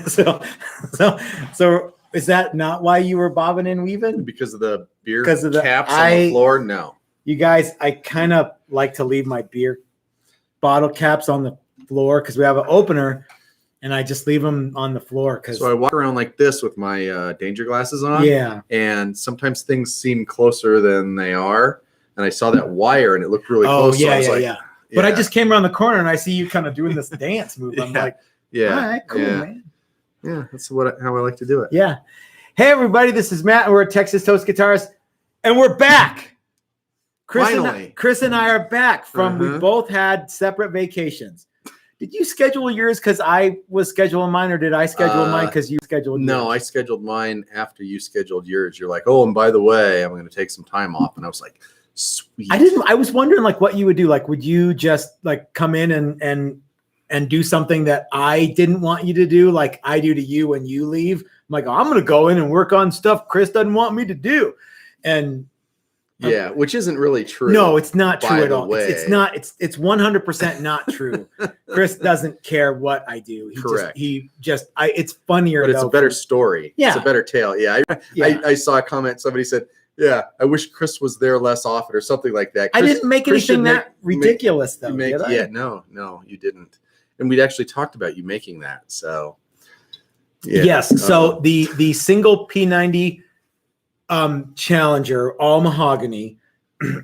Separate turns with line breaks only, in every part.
so is that not why you were bobbing and weaving?
Because of the beer
Because of the
caps on the floor? No.
You guys, I kind of like to leave my beer bottle caps on the floor because we have an opener, and I just leave them on the floor.
So I walk around like this with my danger glasses on.
Yeah.
And sometimes things seem closer than they are. And I saw that wire, and it looked really close.
Yeah,
so I was
yeah. But I just came around the corner, and I see you kind of doing this dance move. I'm like, all right, cool, man.
Yeah, that's how I like to do it.
Yeah. Hey, everybody, this is Matt, and we're at Texas Toast Guitars, and we're back. Chris and I are back from, we both had separate vacations. Did you schedule yours because I was scheduling mine, or did I schedule mine because you scheduled yours?
No, I scheduled mine after you scheduled yours. You're like, oh, and by the way, I'm going to take some time off. And I was like, sweet. I was wondering like what you would do. Like, would you just like come in and do something that I didn't want you to do, like I do to you when you leave? I'm like, oh, I'm going to go in and work on stuff Chris doesn't want me to do. And yeah, which isn't really true.
No, it's not true at all. It's not. It's 100% not true. Chris doesn't care what I do.
Correct.
It's funnier.
But it's a better story.
Yeah.
It's a better tale. Yeah. I saw a comment. Somebody said, yeah, I wish Chris was there less often or something like that.
I didn't make anything that ridiculous though.
Did I? Yeah, no, you didn't. And we'd actually talked about you making that. So yeah.
Yes. So the single P90 Challenger, all mahogany,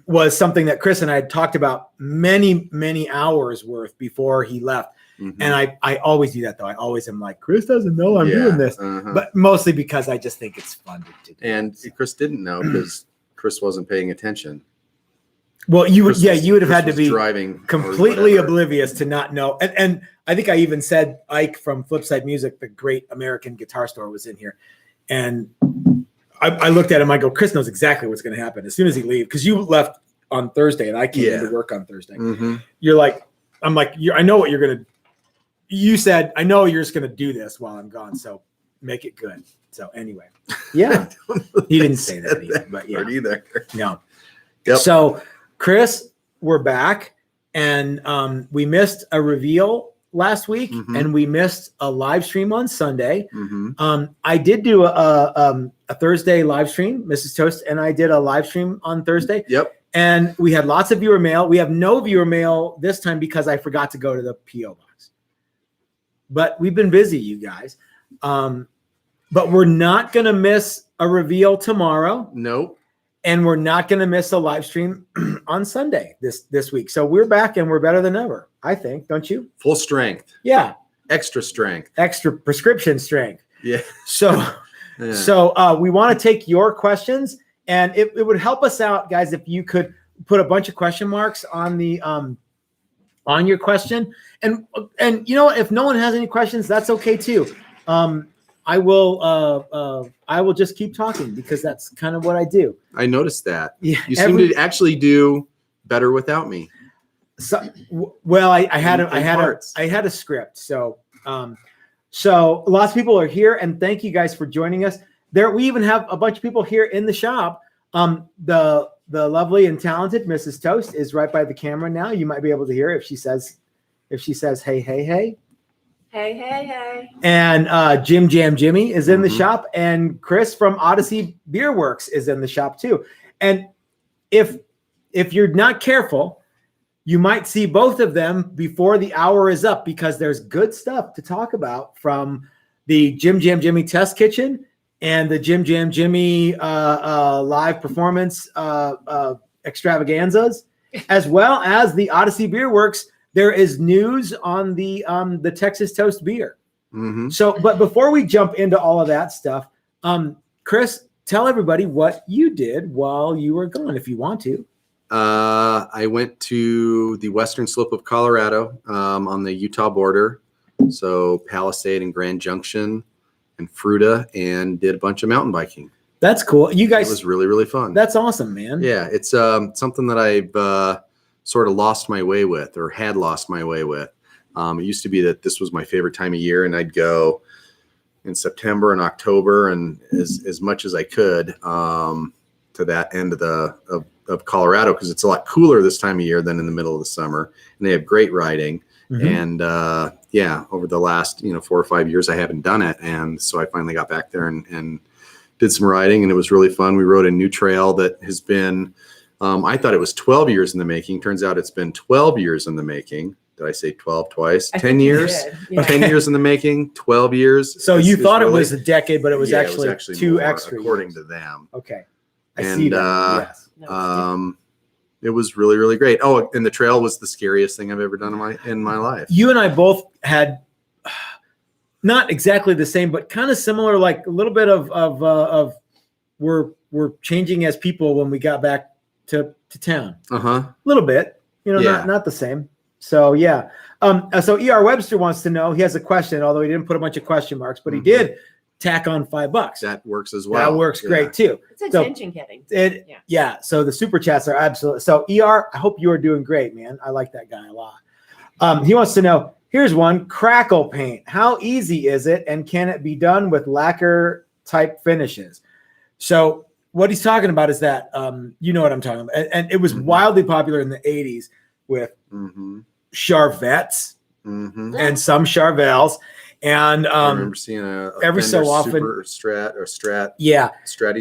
was something that Chris and I had talked about many hours worth before he left. Mm-hmm. And I always do that though. I always am like, Chris doesn't know I'm doing this, but mostly because I just think it's fun to do.
And Chris didn't know because Chris wasn't paying attention.
Well, you would have had to be
driving
completely oblivious to not know. And I think I even said Ike from Flipside Music, the great American guitar store, was in here. And I looked at him, I go, Chris knows exactly what's going to happen as soon as he leaves. Because you left on Thursday and I came into work on Thursday. Mm-hmm. You're like, I'm like, I know what you're going to, you said, I know you're just going to do this while I'm gone. So make it good. So anyway, yeah, he didn't say that either, but yeah.
Either.
No.
Yep.
So Chris, we're back, and we missed a reveal last week, and we missed a live stream on Sunday. I did do a Thursday live stream, Mrs. Toast, and I did a live stream on Thursday.
Yep.
And we had lots of viewer mail. We have no viewer mail this time because I forgot to go to the P.O. box. But we've been busy, you guys. But we're not going to miss a reveal tomorrow.
Nope.
And we're not going to miss a live stream on Sunday this week. So we're back and we're better than ever, I think. Don't you?
Full strength.
Yeah.
Extra strength.
Extra prescription strength.
Yeah.
So we want to take your questions, and it would help us out, guys, if you could put a bunch of question marks on the on your question. And you know, if no one has any questions, that's okay too. I will just keep talking because that's kind of what I do.
I noticed that.
Yeah,
you seem to actually do better without me.
So, well, I had a script. So lots of people are here, and thank you guys for joining us. We even have a bunch of people here in the shop. The lovely and talented Mrs. Toast is right by the camera now. You might be able to hear if she says, hey, hey, hey.
Hey, hey, hey.
And Jim Jam Jimmy is in the shop, and Chris from Odyssey Beer Works is in the shop too. And if you're not careful, you might see both of them before the hour is up because there's good stuff to talk about from the Jim Jam Jimmy Test Kitchen and the Jim Jam Jimmy live performance extravaganzas, as well as the Odyssey Beer Works. There is news on the Texas Toast beer. So, but before we jump into all of that stuff, Chris, tell everybody what you did while you were gone, if you want to.
I went to the western slope of Colorado on the Utah border. So Palisade and Grand Junction and Fruita, and did a bunch of mountain biking.
That's cool. You guys,
it was really, really fun.
That's awesome, man.
Yeah. It's something that I've sort of lost my way with, or had lost my way with. It used to be that this was my favorite time of year, and I'd go in September and October, and as much as I could to that end of Colorado, because it's a lot cooler this time of year than in the middle of the summer, and they have great riding. And over the last 4 or 5 years I haven't done it, and so I finally got back there and did some riding, and it was really fun. We rode a new trail that has been I thought it was 12 years in the making. Turns out it's been 12 years in the making. Did I say 12 twice? 10 years.
Yeah.
10 years in the making. 12 years.
So you thought it was a decade, but it was actually two
more,
extra
according
years.
to them.
Okay, I see that. Yes.
It was really, really great. Oh, and the trail was the scariest thing I've ever done in my life.
You and I both had not exactly the same, but kind of similar, like a little bit of we're changing as people when we got back to town. A little bit, not the same. So yeah. So ER Webster wants to know, he has a question, although he didn't put a bunch of question marks, but he did tack on $5.
That works as well.
That works great too.
It's attention getting.
Yeah. So the super chats are absolutely. So ER, I hope you are doing great, man. I like that guy a lot. He wants to know, here's one, Crackle Paint. How easy is it? And can it be done with lacquer type finishes? So what he's talking about is that, you know what I'm talking about. And it was wildly popular in the 80s with Charvettes and some Charvels. And
I remember seeing a
every so often
Super Strat or Strat.
Yeah.
Strat.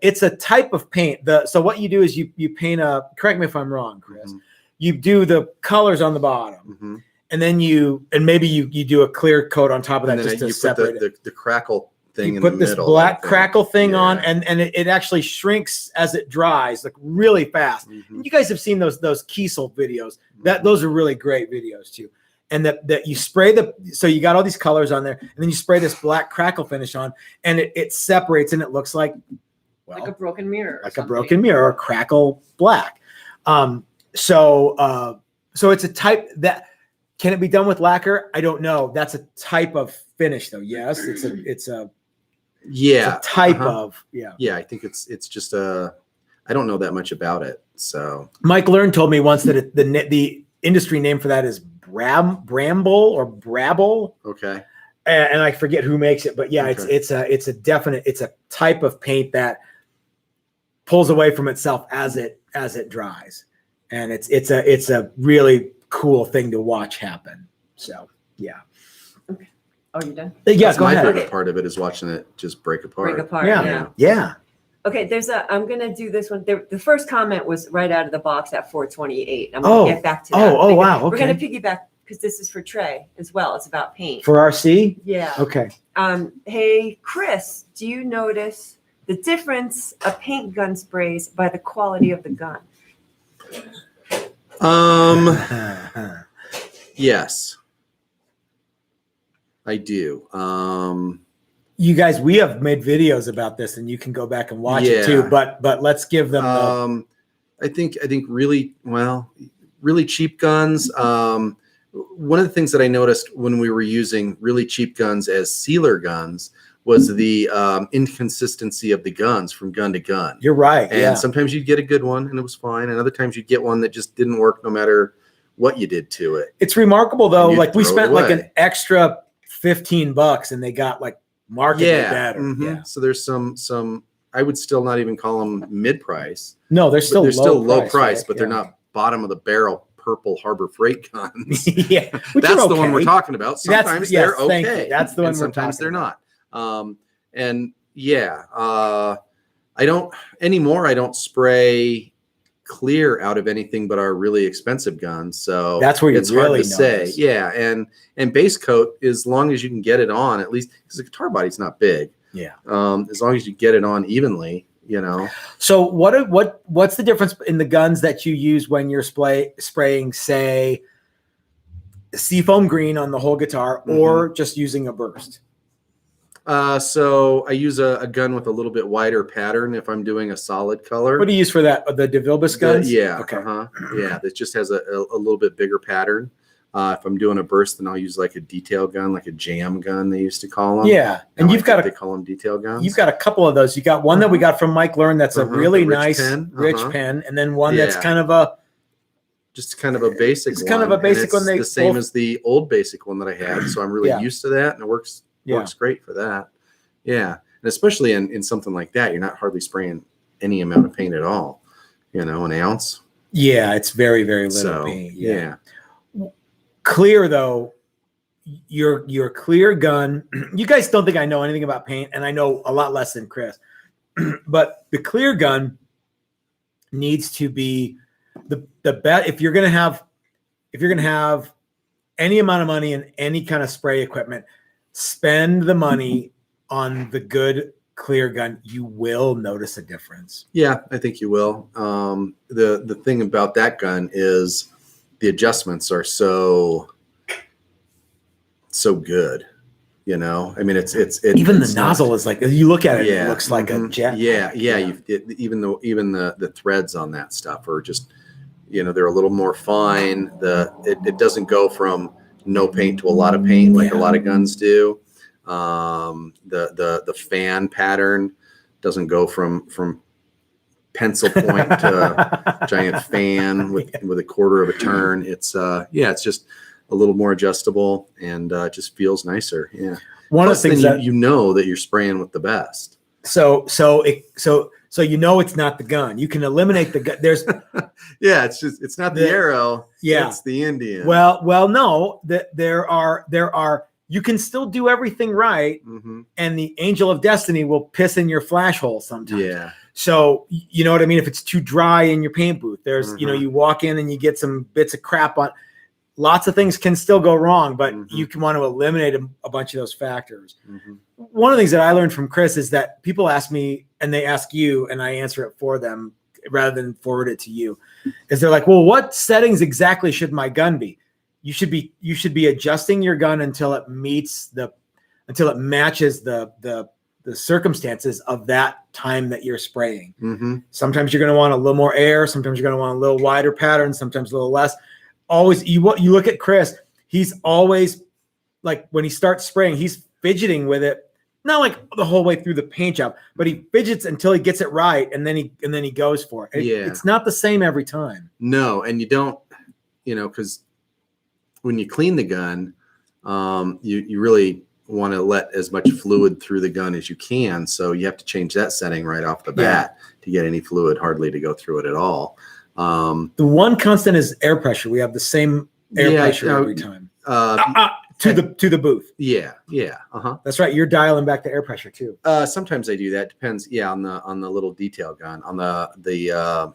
It's a type of paint. So what you do is you paint correct me if I'm wrong, Chris. You do the colors on the bottom. And then maybe you do a clear coat on top of that, just to separate
the crackle thing.
You put this black crackle thing on, and it actually shrinks as it dries, like really fast. And you guys have seen those Kiesel videos. Those are really great videos too. And that you spray so you got all these colors on there, and then you spray this black crackle finish on, and it separates, and it looks like
a broken mirror,
like a broken mirror, or crackle black. So it's a type that. Can it be done with lacquer? I don't know. That's a type of finish, though. Yes, it's a type of.
Yeah, I think it's just I don't know that much about it. So
Mike Learn told me once that the industry name for that is Bramble or Brabble.
Okay.
And I forget who makes it, but yeah, okay. it's a type of paint that pulls away from itself as it dries, and it's a really cool thing to watch happen. So yeah.
Okay. Oh, you done?
Yes, go ahead.
My favorite part of it is watching it just break apart.
Yeah.
Okay, I'm gonna do this one. The first comment was right out of the box at 428. I'm gonna get back to that.
Oh, wow. Okay.
We're gonna piggyback because this is for Trey as well. It's about paint.
For RC?
Yeah.
Okay.
Hey, Chris, do you notice the difference of paint gun sprays by the quality of the gun?
Yes, I do.
You guys, we have made videos about this, and you can go back and watch it too. But let's give them.
I think really cheap guns. One of the things that I noticed when we were using really cheap guns as sealer guns was the inconsistency of the guns from gun to gun.
You're right.
And sometimes you'd get a good one and it was fine. And other times you'd get one that just didn't work no matter what you did to it.
It's remarkable though. Like we spent like an extra $15 and they got like markedly better. Yeah.
So there's some, I would still not even call them mid-price.
No, they're still
low price, but they're not bottom of the barrel purple Harbor Freight guns.
That's
the one we're talking about. Sometimes they're okay.
That's the one.
And sometimes they're not. I don't anymore. I don't spray clear out of anything but our really expensive guns. So
that's where
it's
really
hard to say. Yeah. And base coat, as long as you can get it on, at least because the guitar body's not big.
Yeah.
As long as you get it on evenly,
So what's the difference in the guns that you use when you're spraying, say, seafoam green on the whole guitar, or just using a burst?
So I use a gun with a little bit wider pattern if I'm doing a solid color.
What do you use for that? The DeVilbiss guns?
Yeah.
Okay.
Yeah, that just has a little bit bigger pattern. If I'm doing a burst, then I'll use like a detail gun, like a jam gun they used to call them.
Yeah, and
they call them detail guns.
You've got a couple of those. You got one that we got from Mike Learn that's a really nice rich pen, and then one that's kind of a
basic.
It's kind of a basic one.
The same as the old basic one that I had, so I'm really used to that, and it works great for that. Yeah, and especially in something like that, you're not hardly spraying any amount of paint at all. An ounce.
Yeah, it's very, very little paint.
Yeah.
Clear though, your clear gun. You guys don't think I know anything about paint, and I know a lot less than Chris. But the clear gun needs to be the best. If you're gonna have any amount of money in any kind of spray equipment, spend the money on the good clear gun. You will notice a difference.
Yeah, I think you will. The thing about that gun is the adjustments are so good. You know, I mean, it's
even
it's
the nozzle is like, you look at it,
yeah,
it looks like a jet.
Yeah. Even the threads on that stuff are just, you know, they're a little more fine. It doesn't go from no paint to a lot of paint like a lot of guns do. The fan pattern doesn't go from pencil point to a giant fan with a quarter of a turn. It's it's just a little more adjustable, and it just feels nicer. Yeah.
One
Plus,
of the things that
you know that you're spraying with the best.
So you know it's not the gun. You can eliminate the gun. There's
it's not the arrow.
Yeah,
it's the Indian.
Well, no. There are. You can still do everything right, and the angel of destiny will piss in your flash hole sometimes. Yeah. So you know what I mean. If it's too dry in your paint booth, there's you walk in and you get some bits of crap on. Lots of things can still go wrong, but you can want to eliminate a bunch of those factors. One of the things that I learned from Chris is that people ask me, and they ask you, and I answer it for them rather than forward it to you, is they're like, well, what settings exactly should my gun be? You should be adjusting your gun until it matches the circumstances of that time that you're spraying. Sometimes you're going to want a little more air. Sometimes you're going to want a little wider pattern. Sometimes a little less. Always, you look at Chris, he's always like, when he starts spraying, he's fidgeting with it, not like the whole way through the paint job, but he fidgets until he gets it right, and then he goes for it. It's not the same every time.
No, and you don't, because when you clean the gun, you really want to let as much fluid through the gun as you can, so you have to change that setting right off the bat to get any fluid hardly to go through it at all.
The one constant is air pressure. We have the same air pressure every time. To the booth. Yeah. That's right. You're dialing back the air pressure too.
Sometimes I do that. Depends. Yeah, on the little detail gun. On the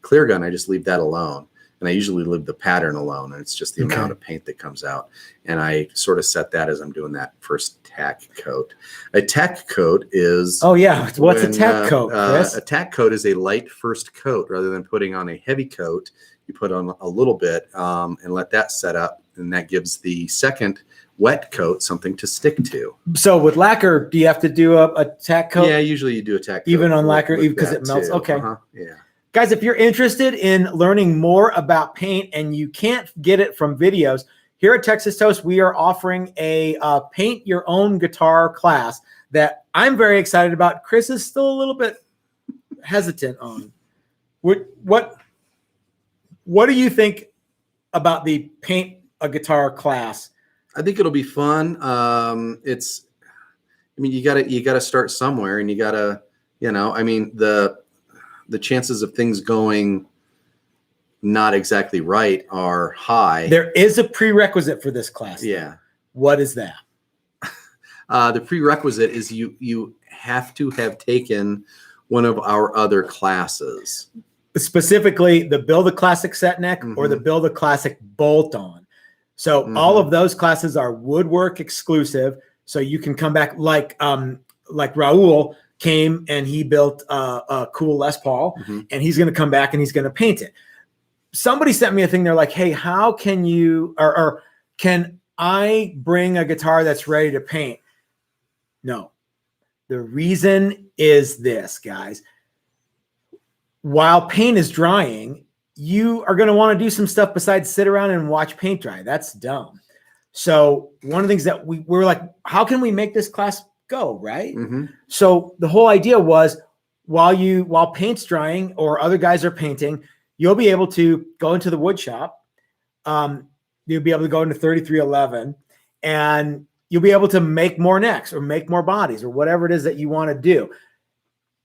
clear gun, I just leave that alone, and I usually leave the pattern alone, and it's just the amount of paint that comes out. And I sort of set that as I'm doing that first tack coat. A tack coat is
what's a tack coat, Chris?
A tack coat is a light first coat. Rather than putting on a heavy coat, you put on a little bit and let that set up, and that gives the second wet coat something to stick to.
So with lacquer, do you have to do a tack coat?
Yeah, usually you do a tack coat.
Even on lacquer, because it melts?
Too.
Okay.
Yeah.
Guys, if you're interested in learning more about paint and you can't get it from videos, here at Texas Toast, we are offering a paint your own guitar class that I'm very excited about. Chris is still a little bit hesitant on. What do you think about the paint a guitar class?
I think it'll be fun. You gotta start somewhere, and you gotta, the chances of things going not exactly right are high.
There is a prerequisite for this class.
Yeah.
What is that?
The prerequisite is you have to have taken one of our other classes.
Specifically, the Build a Classic Set Neck or the Build a Classic Bolt On. So all of those classes are woodwork exclusive. So you can come back like Raul came and he built a cool Les Paul, and he's going to come back and he's going to paint it. Somebody sent me a thing. They're like, hey, how can you, or can I bring a guitar that's ready to paint? No. The reason is this, guys. While paint is drying, you are going to want to do some stuff besides sit around and watch paint dry. That's dumb. So one of the things that we were like, how can we make this class go, right? So the whole idea was while paint's drying or other guys are painting, you'll be able to go into the wood shop. You'll be able to go into 3311 and you'll be able to make more necks or make more bodies or whatever it is that you want to do.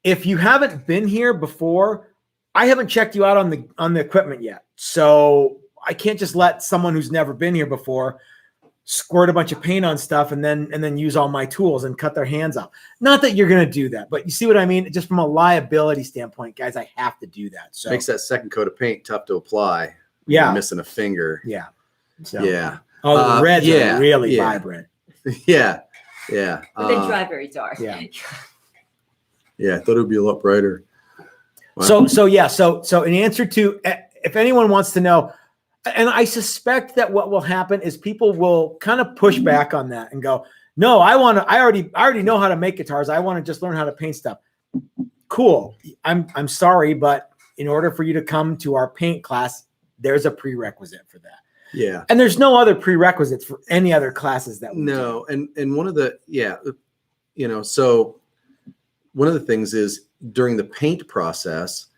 If you haven't been here before, I haven't checked you out on the equipment yet. So I can't just let someone who's never been here before squirt a bunch of paint on stuff and then use all my tools and cut their hands off. Not that you're going to do that, but you see what I mean? Just from a liability standpoint, guys, I have to do that. So
makes that second coat of paint tough to apply.
Yeah.
You're missing a finger.
Yeah. So,
yeah.
Oh, the reds are really vibrant.
Yeah. Yeah.
But they dry very dark.
Yeah.
Yeah. I thought it would be a lot brighter.
So
Wow.
in answer to, if anyone wants to know, and I suspect that what will happen is people will kind of push back on that and go, no, I already know how to make guitars. I want to just learn how to paint stuff. Cool. I'm sorry, but in order for you to come to our paint class, there's a prerequisite for that.
Yeah.
And there's no other prerequisites for any other classes that we do.
And one of the, so one of the things is during the paint process,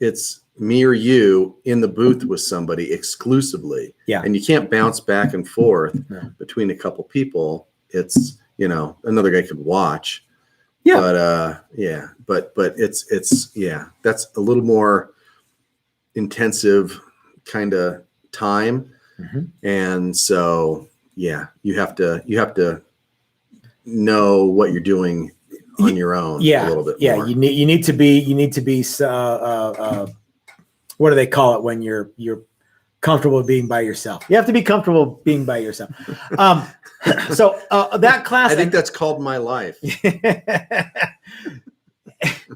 it's me or you in the booth with somebody exclusively.
Yeah.
And you can't bounce back and forth between a couple people. It's, another guy could watch.
Yeah.
But it's that's a little more intensive kind of time.
Mm-hmm.
And so, you have to know what you're doing on your own a little bit more.
You need to be what do they call it when you're comfortable being by yourself? You have to be comfortable being by yourself. So that class,
I think that's called my life.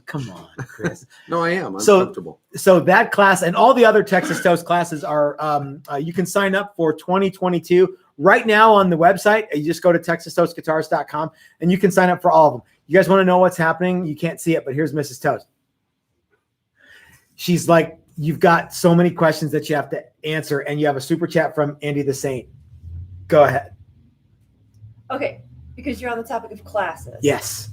Come on, Chris.
No, I am. I'm
So-
comfortable.
So that class and all the other Texas Toast classes are, you can sign up for 2022 right now on the website. You just go to texastoastguitars.com and you can sign up for all of them. You guys want to know what's happening? You can't see it, but here's Mrs. Toast. She's like, you've got so many questions that you have to answer, and you have a super chat from Andy the Saint. Go ahead.
Okay, because you're on the topic of classes.
Yes.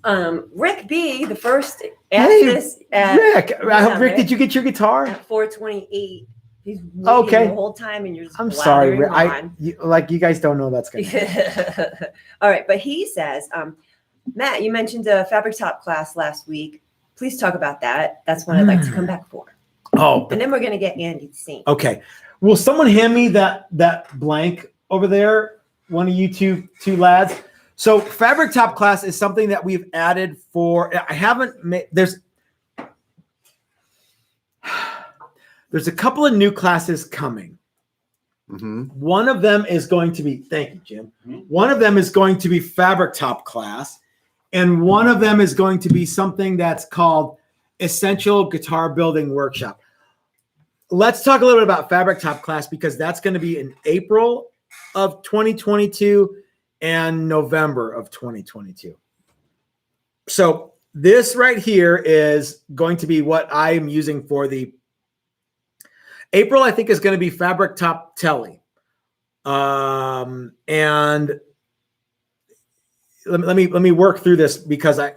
Rick B, the first asked
Hey,
this
Rick, did you get your guitar?
at 428. He's waiting
Okay.
the whole time, and you're just
I'm sorry, Rick.
blathering on.
You guys don't know that's going to
All right, but he says, Matt, you mentioned a fabric top class last week. Please talk about that. That's what I'd like to come back for.
Oh,
And then we're going to get Andy to sing.
okay. Will someone hand me that blank over there? One of you two lads. So fabric top class is something that we've added for. I haven't made. There's a couple of new classes coming.
Mm-hmm.
One of them is going to be. Thank you, Jim. One of them is going to be fabric top class, and one of them is going to be something that's called Essential Guitar Building Workshop. Let's talk a little bit about fabric top class because that's going to be in April of 2022 and November of 2022. So this right here is going to be what I am using for the April. I think is going to be fabric top Telly. And let me work through this because I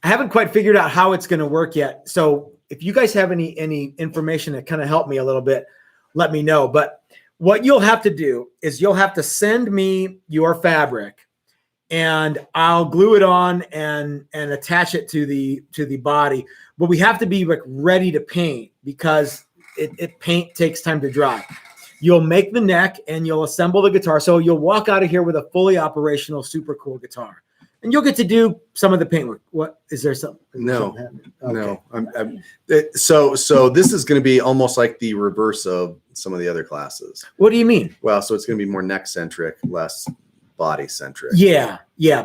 haven't quite figured out how it's going to work yet. So if you guys have any information that kind of help me a little bit, let me know. But what you'll have to do is you'll have to send me your fabric and I'll glue it on and attach it to the body. But we have to be like ready to paint because paint takes time to dry. You'll make the neck and you'll assemble the guitar. So you'll walk out of here with a fully operational, super cool guitar. And you'll get to do some of the paint work. What is there something?
No,
okay.
no. So this is going to be almost like the reverse of some of the other classes.
What do you mean?
Well, so it's going to be more neck centric, less body centric.
Yeah.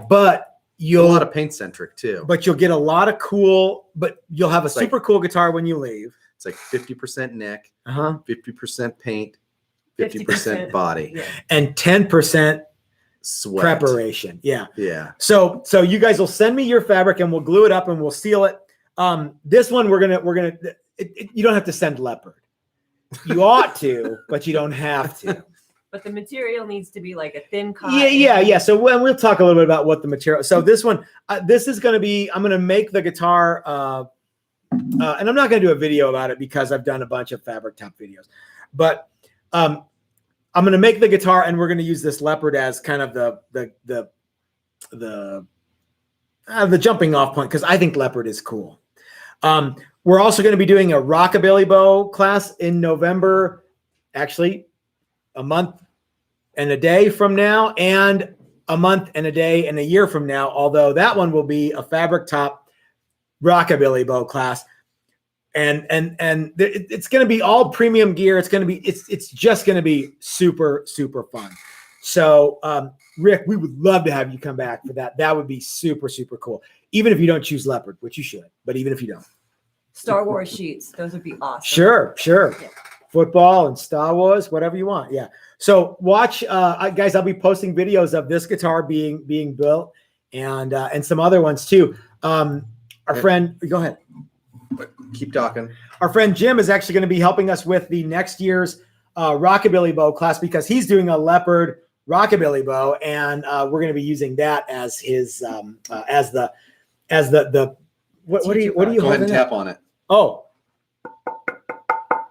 But
A lot of paint centric too.
But you'll get a lot of cool. But you'll have a super cool guitar when you leave.
It's like 50% neck, 50% paint, 50%
50%
body,
and 10%
sweat.
preparation. Yeah.
So
So you guys will send me your fabric and we'll glue it up and we'll seal it. This one we're gonna you don't have to send leopard. You ought to, but you don't have to.
But the material needs to be like a thin cotton.
Yeah. So we'll talk a little bit about what the material. So this one, this is going to be. I'm going to make the guitar, and I'm not going to do a video about it because I've done a bunch of fabric top videos. But I'm going to make the guitar, and we're going to use this leopard as kind of the jumping off point because I think leopard is cool. We're also going to be doing a Rockabilly Bow class in November. Actually, a month and a day from now, and a month and a day and a year from now, although that one will be a fabric top Rockabilly Bow class. And it's going to be all premium gear. It's just going to be super, super fun. So, Rick, we would love to have you come back for that. That would be super, super cool. Even if you don't choose leopard, which you should, but even if you don't.
Star Wars sheets. Those would be awesome.
Sure.
Yeah.
Football and Star Wars, whatever you want. Yeah. So watch, guys, I'll be posting videos of this guitar being built and some other ones too. Our friend, go ahead.
Keep talking.
Our friend Jim is actually going to be helping us with the next year's Rockabilly Bow class because he's doing a leopard Rockabilly Bow, and we're going to be using that as his as the what are you
Go ahead
holding
and tap on it.
Oh,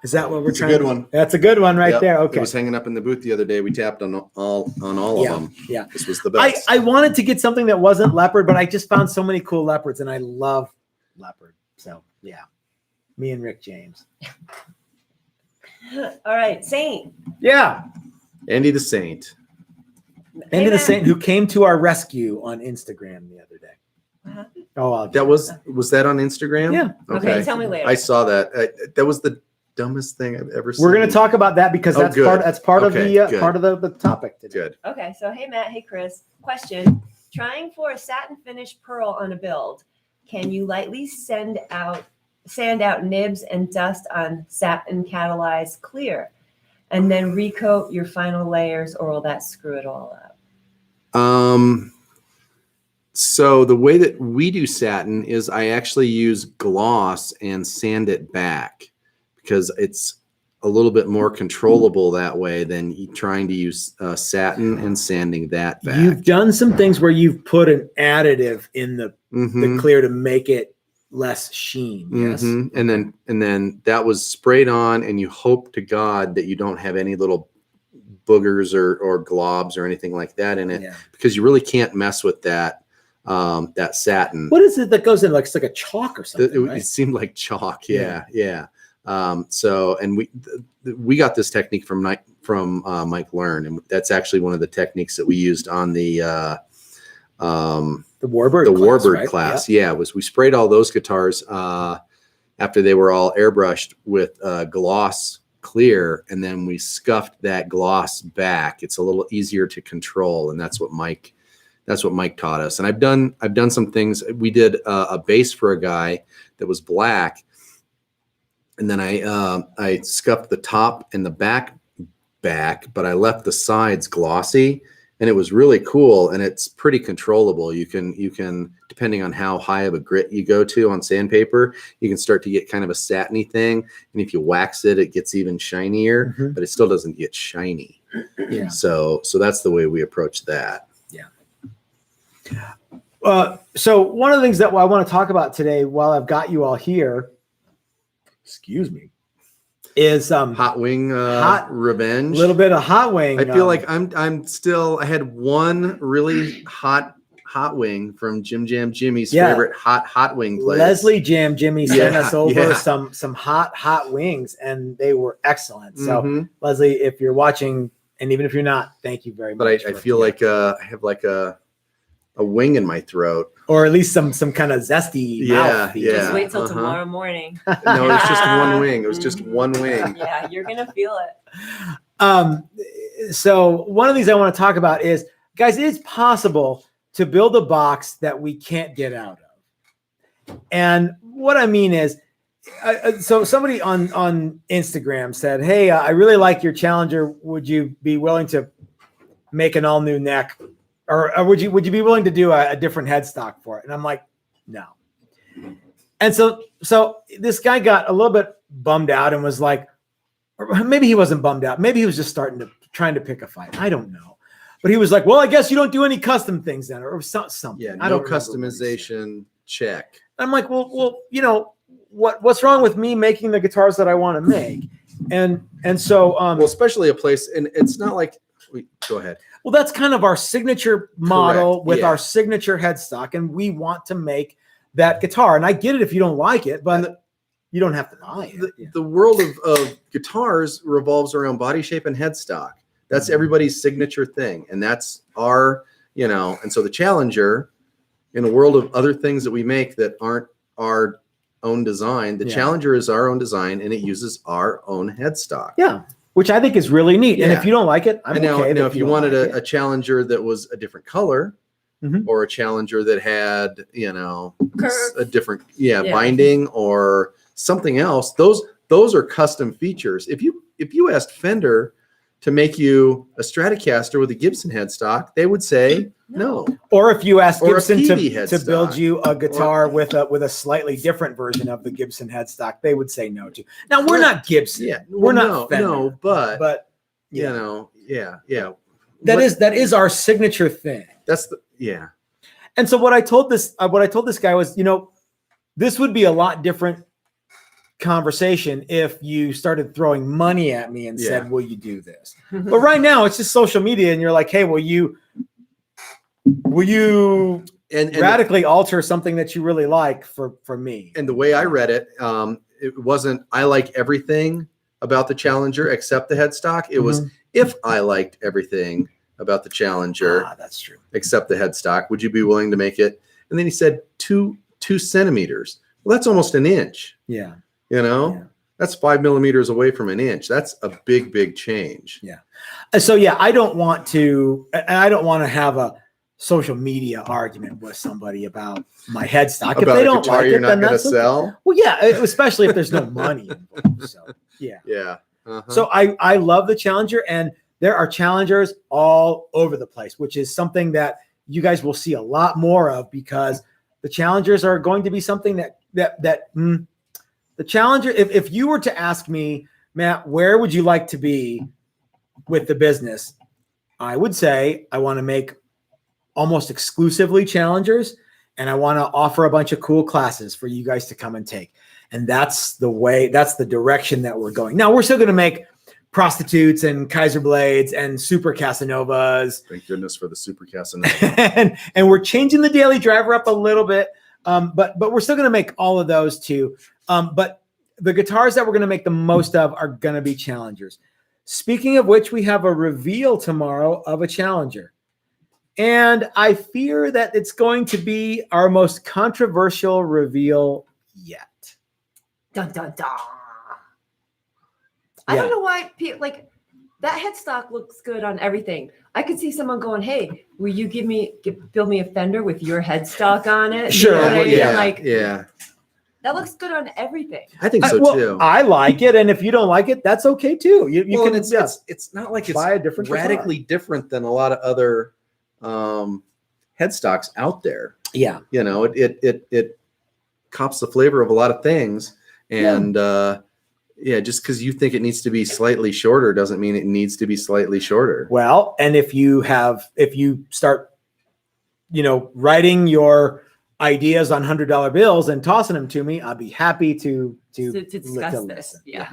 is that what we're
It's
trying?
a good one.
That's a good one right
Yep.
there. Okay.
It was hanging up in the booth the other day. We tapped on all of them.
Yeah.
This was the best.
I wanted to get something that wasn't leopard, but I just found so many cool leopards, and I love leopard. So yeah, me and Rick James.
All right, Saint.
Yeah,
Andy the Saint.
Andy the Saint, who came to our rescue on Instagram the other day.
What happened?
Oh,
That was that on Instagram?
Yeah.
Okay, tell me later.
I saw that. That was the dumbest thing I've ever seen.
We're going to talk about that because
Oh,
that's
good.
part of
Okay,
the
good.
part of the topic today.
Good.
Okay, so hey Matt, hey Chris. Question: trying for a satin finish pearl on a build, can you lightly sand out nibs and dust on satin catalyzed clear, and then recoat your final layers, or will that screw it all up?
So the way that we do satin is I actually use gloss and sand it back because it's a little bit more controllable that way than trying to use satin and sanding that back.
You've done some things where you've put an additive in the clear to make it less sheen. Yes.
And then that was sprayed on, and you hope to God that you don't have any little boogers or globs or anything like that in it, because you really can't mess with that satin.
What is it that goes in? Like it's like a chalk or something.
It seemed like chalk. Yeah. So, and we got this technique from Mike Learn, and that's actually one of the techniques that we used on the Warbird class. Yeah, was we sprayed all those guitars after they were all airbrushed with gloss clear, and then we scuffed that gloss back. It's a little easier to control, and that's what Mike taught us. And I've done some things. We did a base for a guy that was black, and then I scuffed the top and the back, but I left the sides glossy, and it was really cool, and it's pretty controllable. You can depending on how high of a grit you go to on sandpaper, you can start to get kind of a satiny thing, and if you wax it, it gets even shinier, but it still doesn't get shiny.
Yeah.
So that's the way we approach that.
So one of the things that I want to talk about today, while I've got you all here, excuse me, is
hot wing revenge.
A little bit of hot wing.
I feel like I had one really hot wing from Jim Jam Jimmy's favorite hot wing place.
Leslie Jam Jimmy sent us over some hot wings, and they were excellent. So Leslie, if you're watching, and even if you're not, thank you very much.
But I feel like I have like a wing in my throat,
or at least some kind of zesty mouth.
Just wait till tomorrow morning.
No, it was just one wing. It was just one wing.
Yeah, you're gonna feel it.
So one of the things I want to talk about is, guys, it is possible to build a box that we can't get out of. And what I mean is, so somebody on Instagram said, "Hey, I really like your Challenger. Would you be willing to make an all new neck?" Or would you be willing to do a different headstock for it? And I'm like, no. And so this guy got a little bit bummed out and was like, or maybe he wasn't bummed out. Maybe he was just trying to pick a fight. I don't know. But he was like, well, I guess you don't do any custom things then, or something.
Yeah,
I
no
don't
customization check.
I'm like, well, you know, what's wrong with me making the guitars that I want to make? And so well,
especially a place, and it's not like go ahead.
Well, that's kind of our signature model with
yeah.
our signature headstock, and we want to make that guitar. And I get it if you don't like it, but you don't have to buy it.
The world of guitars revolves around body shape and headstock. That's everybody's signature thing. And that's our, and so the Challenger, in a world of other things that we make that aren't our own design, the Challenger is our own design, and it uses our own headstock.
Yeah. Which I think is really neat. And if you don't like it, I'm okay.
Now, if you wanted a Challenger that was a different color, or a Challenger that had, a different, binding or something else, those are custom features. If you asked Fender to make you a Stratocaster with a Gibson headstock, they would say no.
Or if you ask Gibson to
headstock.
build you a guitar with a slightly different version of the Gibson headstock, they would say no to. Now we're not Gibson.
Yeah,
we're not Fender,
no, but
that is our signature thing.
That's
And so what I told this guy was, this would be a lot different conversation if you started throwing money at me and said, will you do this? But right now it's just social media, and you're like, hey, will you radically alter something that you really like for me?
And the way I read it, it wasn't, I like everything about the Challenger except the headstock. It was, if I liked everything about the Challenger,
that's true,
except the headstock, would you be willing to make it? And then he said 2 centimeters. Well, that's almost an inch.
Yeah.
That's 5 millimeters away from an inch. That's a big change.
Yeah. So I don't want to have a social media argument with somebody about my headstock.
About
if they don't
guitar
like
you're
it,
not
then
going to
that's
sell.
Okay. Well, yeah, especially if there's no money involved. So
yeah.
So I love the Challenger, and there are Challengers all over the place, which is something that you guys will see a lot more of, because the Challengers are going to be something that the Challenger, if you were to ask me, Matt, where would you like to be with the business? I would say I want to make almost exclusively Challengers, and I want to offer a bunch of cool classes for you guys to come and take. And that's the direction that we're going. Now, we're still going to make prostitutes and Kaiser Blades and Super Casanovas.
Thank goodness for the Super Casanova.
and we're changing the daily driver up a little bit. But we're still going to make all of those too. But the guitars that we're going to make the most of are going to be Challengers. Speaking of which, we have a reveal tomorrow of a Challenger. And I fear that it's going to be our most controversial reveal yet.
Dun, dun, dun. I don't know why people like that headstock looks good on everything. I could see someone going, "Hey, will you build me a Fender with your headstock on it?"
Sure.
You know what I mean?
Yeah.
That looks good on everything.
I think so too.
I like it, and if you don't like it, that's okay too. You can.
It's not like
buy a
it's
different
radically different than a lot of other headstocks out there.
Yeah.
It cops the flavor of a lot of things, and just because you think it needs to be slightly shorter doesn't mean it needs to be slightly shorter.
Well, and if you start, writing your ideas on $100 bills and tossing them to me, I'll be happy to
discuss this. Yeah.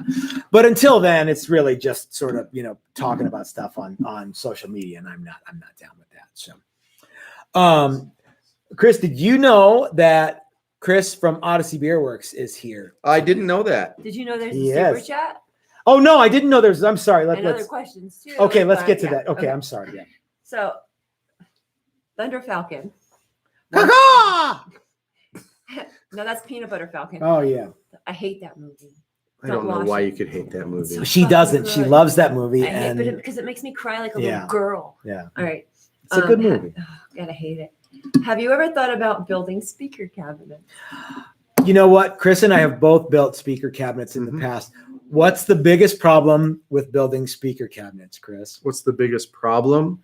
But until then, it's really just sort of, talking about stuff on social media, and I'm not down with that. So, Chris, did you know that Chris from Odyssey Beer Works is here?
I didn't know that.
Did you know there's a super chat?
Oh no, I didn't know there's. I'm sorry.
And other questions too.
Okay, let's get to that. Okay, I'm sorry. Yeah.
So, Thunder Falcon.
No,
that's Peanut Butter Falcon.
Oh yeah.
I hate that movie.
I don't know why you could hate that movie.
She doesn't. She loves that movie,
because it makes me cry like a little girl.
Yeah.
All right.
It's a good movie.
God, I hate it. Have you ever thought about building speaker cabinets?
You know what? Chris and I have both built speaker cabinets in the past. What's the biggest problem with building speaker cabinets, Chris?
What's the biggest problem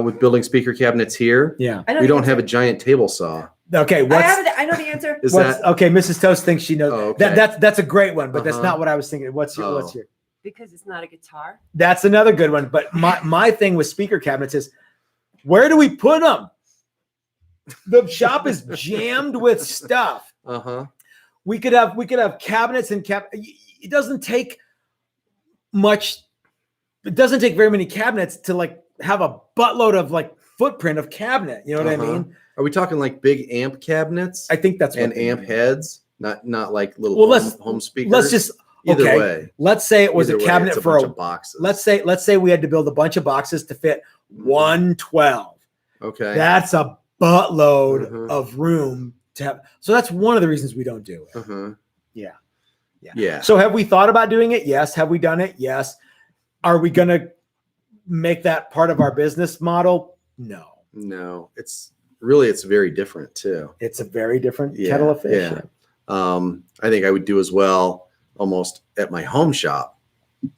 with building speaker cabinets here?
Yeah.
We don't have a giant table saw.
Okay.
I know the answer.
Okay? Mrs. Toast thinks she knows.
Oh, okay.
That's a great one, but that's not what I was thinking. What's your?
Because it's not a guitar.
That's another good one. But my thing with speaker cabinets is, where do we put them? The shop is jammed with stuff. We could have cabinets and it doesn't take much. It doesn't take very many cabinets to like have a buttload of like footprint of cabinet. You know what I mean?
Are we talking like big amp cabinets?
I think that's
and amp heads, not like little home speakers. Either
Okay.
way,
Let's say it was
either
a
way,
cabinet
it's a
for
bunch
a
of boxes.
let's say we had to build a bunch of boxes to fit 112.
Okay.
That's a buttload
Mhm.
of room to have. So that's one of the reasons we don't do it.
Uh-huh.
Yeah.
Yeah.
So have we thought about doing it? Yes. Have we done it? Yes. Are we going to make that part of our business model? No.
No, it's very different too.
It's a very different
Yeah,
kettle of fish.
yeah. I think I would do as well almost at my home shop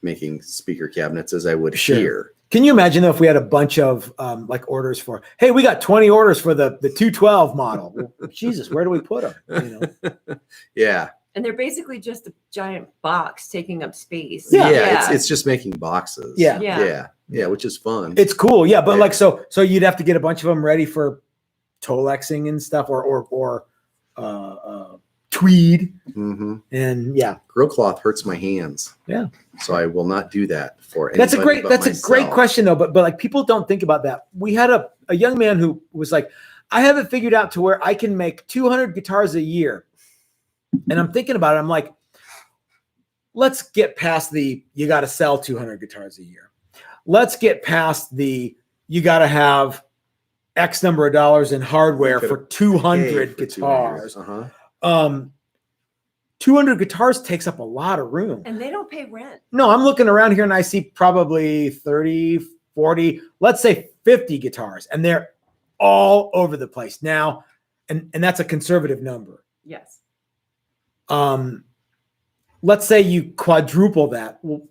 making speaker cabinets as I would
Sure.
here.
Can you imagine though if we had a bunch of like orders for, hey, we got 20 orders for the 212 model. Well, Jesus, where do we put them? You know?
Yeah.
And they're basically just a giant box taking up space.
Yeah. It's just making boxes.
Yeah.
Yeah. Which is fun.
It's cool. Yeah. But
Yeah.
like, so you'd have to get a bunch of them ready for Tolexing and stuff or tweed.
Mm-hmm.
And yeah.
Grill cloth hurts my hands.
Yeah.
So I will not do that for
That's a
anybody
great,
but
that's a great
myself.
question though. But like people don't think about that. We had a young man who was like, I have it figured out to where I can make 200 guitars a year. And I'm thinking about it. I'm like, let's get past the, you got to sell 200 guitars a year. Let's get past the, you got to have X number of dollars in hardware for 200 guitars. 200 guitars takes up a lot of room.
And they don't pay rent.
No, I'm looking around here and I see probably 30, 40, let's say 50 guitars, and they're all over the place now. And that's a conservative number.
Yes.
Let's say you quadruple that. Well,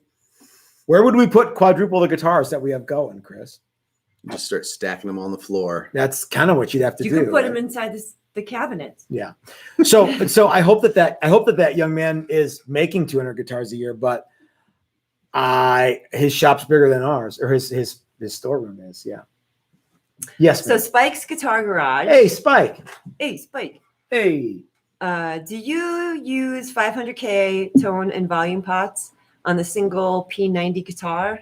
where would we put quadruple the guitars that we have going, Chris?
Just start stacking them on the floor.
That's kind of what you'd have to
You
do.
can put
right?
them inside the cabinet.
Yeah. So I hope that young man is making 200 guitars a year, but his shop's bigger than ours, or his storeroom is. Yeah. Yes.
So
ma'am.
Spike's Guitar Garage.
Hey, Spike.
Hey, Spike.
Hey.
Do you use 500K tone and volume pots on the single P90 guitar?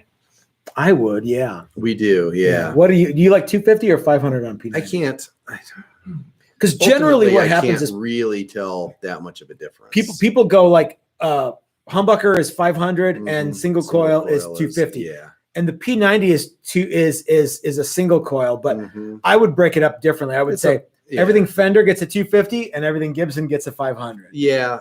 I would. Yeah.
We do. Yeah.
What do you like 250 or 500 on P90?
I can't.
Because generally what happens
can't
is
really tell that much of a difference.
people go like humbucker is 500 and single coil is 250.
Yeah.
And the P90 is a single coil, but
Mhm.
I would break it up differently. I would
It's
say
Yeah.
everything Fender gets a 250 and everything Gibson gets a 500.
Yeah.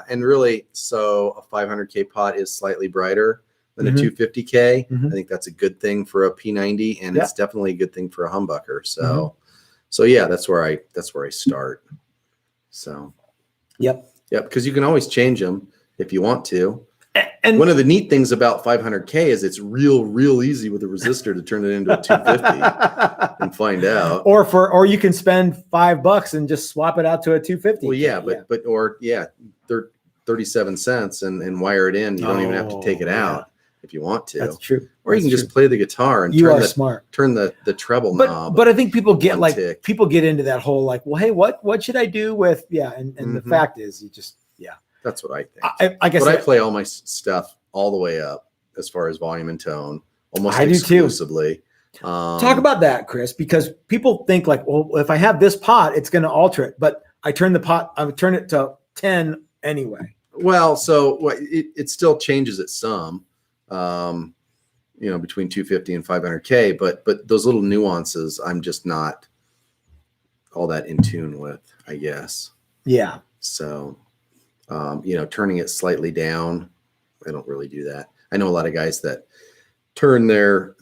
And really, so a 500K pot is slightly brighter than
Mhm.
a 250K.
Mhm.
I think that's a good thing for a P90, and
Yeah.
it's definitely a good thing for a humbucker.
Mm-hmm.
So yeah, that's where I start. So
Yep.
because you can always change them if you want to.
And
One of the neat things about 500K is it's real easy with a resistor to turn it into a 250 and find out.
or you can spend $5 and just swap it out to a 250.
Well, yeah, but 37 cents and wire it in. You don't even have to take it out if you want to.
That's true.
Or you can just play the guitar and
You are smart.
turn the treble knob.
But I think people get
one tick.
people get into that whole like, well, hey, what should I do with and the
Mhm.
fact is you just
That's what I think.
I guess
But I play all my stuff all the way up as far as volume and tone, almost
I do too.
exclusively.
Talk about that, Chris, because people think like, well, if I have this pot, it's going to alter it. But I turn it to 10 anyway.
Well, so it still changes it some, between 250 and 500K, but those little nuances, I'm just not all that in tune with, I guess.
Yeah.
So, turning it slightly down, I don't really do that. I know a lot of guys that turn their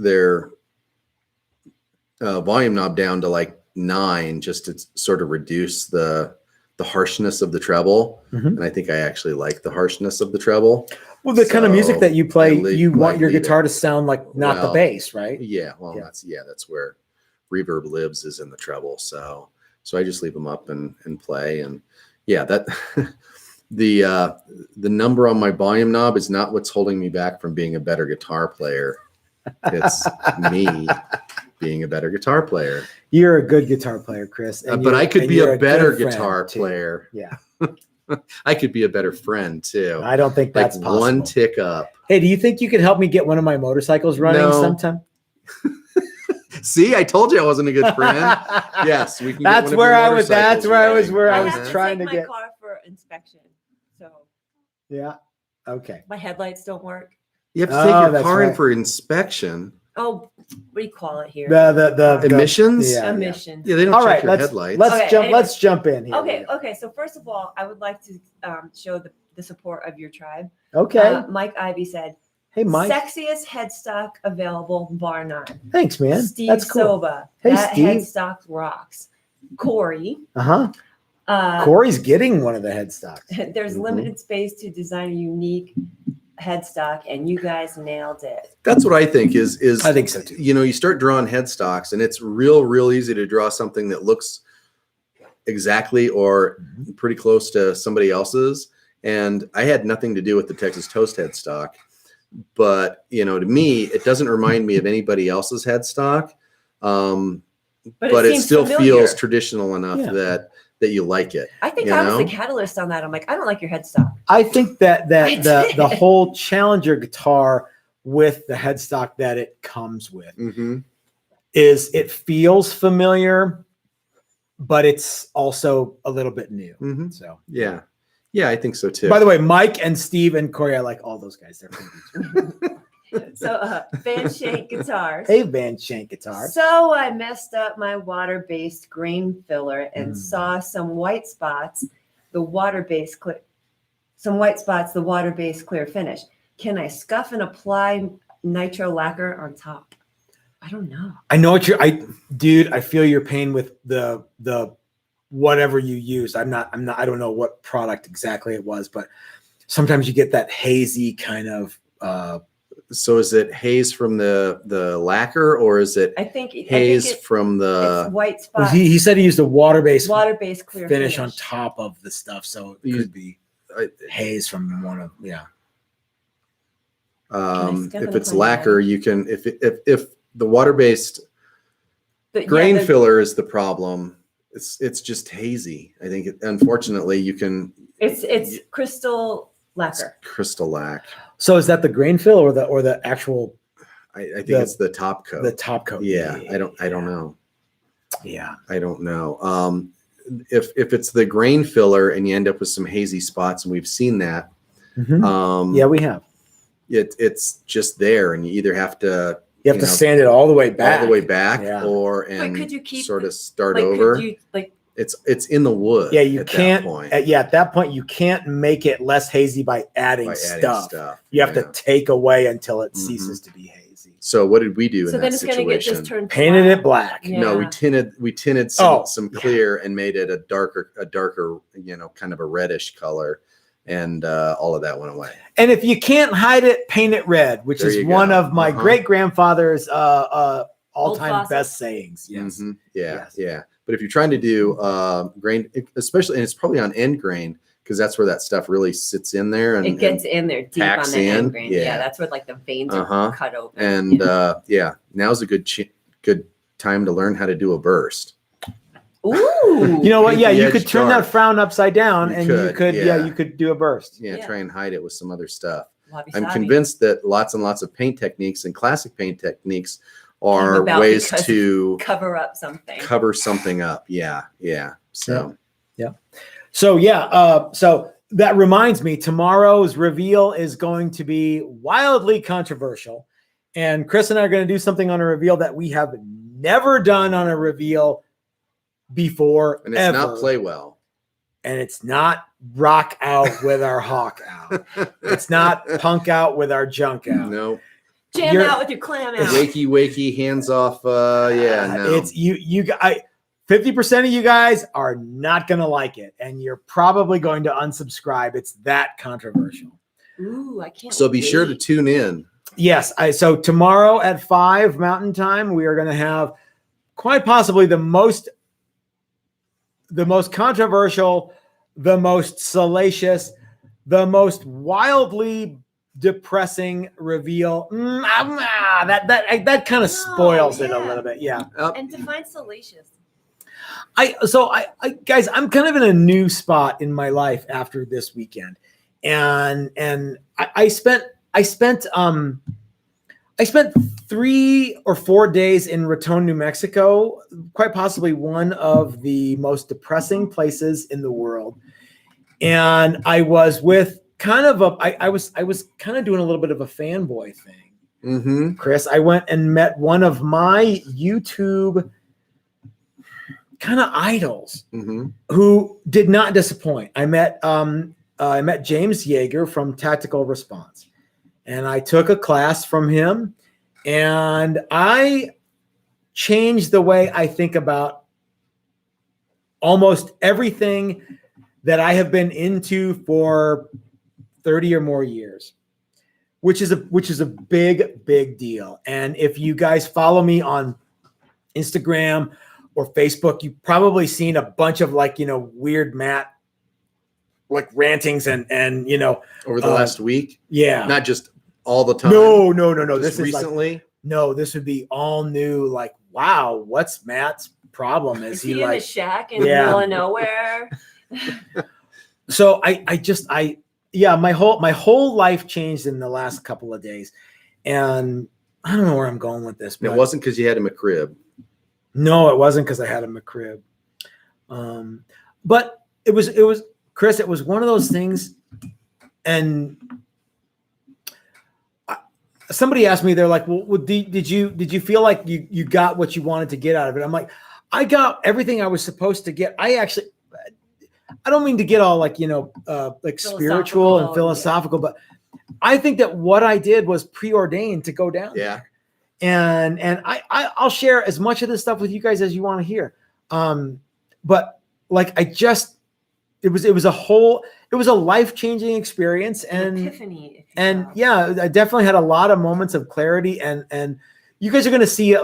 volume knob down to like 9 just to sort of reduce the harshness of the treble.
Mhm.
And I think I actually like the harshness of the treble.
Well, the kind of music that you play, you want your
leave
guitar
it.
to sound like not the
Well,
bass, right?
Yeah. Well, that's where reverb lives, is in the treble. So I just leave them up and play. And yeah, that the number on my volume knob is not what's holding me back from being a better guitar player. It's me being a better guitar player.
You're a good guitar player, Chris.
But I could be a better
good friend,
guitar
too.
player.
Yeah.
I could be a better friend too.
I don't think
Like
that's possible.
one tick up.
Hey, do you think you could help me get one of my motorcycles running
No.
sometime?
See, I told you I wasn't a good friend. Yes, we can.
That's
get one of
where
your
I was. That's
motorcycles
where I was.
running.
Where I
I
was
have to
trying
take
to
my
get.
car for inspection. So
Yeah. Okay.
My headlights don't work.
You have to
Oh,
take your
that's
car in
right.
for inspection.
Oh, what do you call it here?
The
Emissions?
Yeah.
Emissions.
Yeah, they don't
All
check
right,
your
let's
headlights.
Okay, anyway.
let's jump in here.
Okay. So first of all, I would like to show the support of your tribe.
Okay.
Mike Ivy said,
Hey, Mike.
sexiest headstock available, bar none.
Thanks, man.
Steve
That's cool.
Soba.
Hey,
that
Steve.
headstock rocks. Corey.
Uh-huh. Corey's getting one of the headstocks.
There's limited space to design a unique headstock, and you guys nailed it.
That's what I think is
I think so too.
You know, you start drawing headstocks and it's real easy to draw something that looks exactly or pretty close to somebody else's. And I had nothing to do with the Texas Toast headstock, but you know, to me, it doesn't remind me of anybody else's headstock. But it still feels traditional enough that you like it.
I think I was the catalyst on that. I'm like, I don't like your headstock.
I think that the whole Challenger guitar with the headstock that it comes with is it feels familiar, but it's also a little bit new. So
yeah, I think so too.
By the way, Mike and Steve and Corey, I like all those guys. They're pretty
So Van Shank guitars.
Hey, Van Shank guitar.
So I messed up my water-based grain filler and saw some white spots. The water-based clear finish. Can I scuff and apply nitro lacquer on top? I don't know.
I know what dude, I feel your pain with the whatever you used. I don't know what product exactly it was, but sometimes you get that hazy kind of
so is it haze from the lacquer, or is it haze from the
white spots?
He said he used a water-based
clear
finish on top of the stuff, so it could be haze from one of
if it's lacquer, you can if the water-based grain filler is the problem, it's just hazy. I think unfortunately you can
it's crystal lacquer.
It's crystal lac.
So is that the grain fill or the actual?
I think it's the top coat.
The top coat.
Yeah, I don't know.
Yeah,
I don't know. If it's the grain filler and you end up with some hazy spots, and we've seen that.
Yeah, we have.
It's just there, and you either have to
sand it all the way back,
or
could you keep
sort of start over. It's in the wood.
Yeah, you can't. At that point, you can't make it less hazy by adding stuff. You have to take away until it ceases to be hazy.
So what did we do in
then
that
it's going to get just
situation?
Painted it black.
Yeah.
No, we tinted some clear and made it a darker, kind of a reddish color, and all of that went away.
And if you can't hide it, paint it red, which is one of my great grandfather's all-time best sayings. Yes.
Yeah. But if you're trying to do grain, especially, and it's probably on end grain, because that's where that stuff really sits in there, and
it gets in there deep on the end grain.
Yeah,
that's where like the veins are cut open.
And now's a good time to learn how to do a burst.
Ooh,
you know what? Yeah, you could turn that frown upside down, you could do a burst.
Yeah, try and hide it with some other stuff.
Wabi-sabi.
I'm convinced that lots and lots of paint techniques and classic paint techniques are ways to
cover something
up. Yeah. So
so that reminds me, tomorrow's reveal is going to be wildly controversial, and Chris and I are going to do something on a reveal that we have never done on a reveal before,
and it's not play well,
and it's not rock out with our hawk out. It's not punk out with our junk out.
No.
Jam out with your clam out.
Wakey, hands off. No.
It's you. 50% of you guys are not going to like it, and you're probably going to unsubscribe. It's that controversial.
Ooh, I can't.
So be sure to tune in.
Yes. So tomorrow at 5 Mountain Time, we are going to have quite possibly the most controversial, the most salacious, the most wildly depressing reveal. That kind of spoils it a little bit. Yeah.
And define salacious.
Guys, I'm kind of in a new spot in my life after this weekend, and I spent 3 or 4 days in Raton, New Mexico, quite possibly one of the most depressing places in the world. And I was with kind of I was kind of doing a little bit of a fanboy thing.
Mm-hmm.
Chris, I went and met one of my YouTube kind of idols who did not disappoint. I met James Yeager from Tactical Response, and I took a class from him, and I changed the way I think about almost everything that I have been into for 30 or more years, which is a big deal. And if you guys follow me on Instagram or Facebook, you've probably seen a bunch of weird Matt rantings and
over the last week.
Yeah.
Not just all the time.
No.
Just
This
recently.
is this would be all new. Wow, what's Matt's problem?
Is he in a shack in the
Yeah.
middle of nowhere?
So my whole life changed in the last couple of days, and I don't know where I'm going with this.
It wasn't because you had him a crib.
No, it wasn't because I had a McRib. But it was Chris. It was one of those things, and somebody asked me, they're like, "Well, did you feel like you got what you wanted to get out of it?" I'm like, I got everything I was supposed to get. I don't mean to get all spiritual and philosophical, but I think that what I did was preordained to go down.
Yeah.
And I'll share as much of this stuff with you guys as you want to hear. But it was a life-changing experience, and
epiphany.
And yeah, I definitely had a lot of moments of clarity, and you guys are going to see it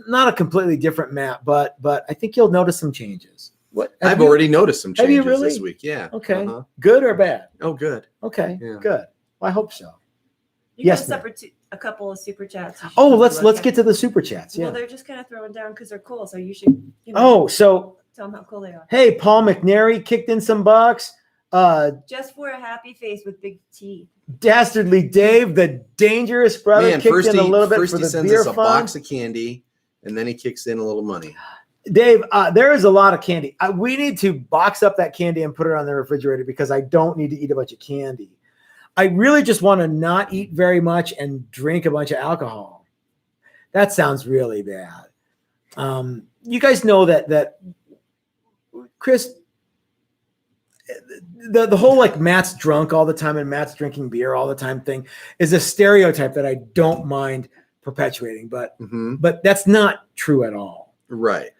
not a completely different Matt, but I think you'll notice some changes. What
I've already noticed some changes
really?
this week. Yeah.
Okay. Good or bad?
Oh, good.
Okay.
Yeah.
Good. Well, I hope so.
You
Yes,
got a couple of super chats.
Oh, let's get to the super chats. Yeah.
Well, they're just kind of throwing down because they're cool. So you should,
So
tell them how cool they are.
hey, Paul McNary kicked in some bucks.
Just for a happy face with big teeth.
Dastardly Dave, the dangerous brother,
Man,
kicked in a little bit
first
for
he
the
sends
beer
us a
fund.
box of candy, and then he kicks in a little money.
Dave, there is a lot of candy. We need to box up that candy and put it on the refrigerator because I don't need to eat a bunch of candy. I really just want to not eat very much and drink a bunch of alcohol. That sounds really bad. You guys know that Chris, the whole Matt's drunk all the time and Matt's drinking beer all the time thing is a stereotype that I don't mind perpetuating, but that's not true at all.
Right.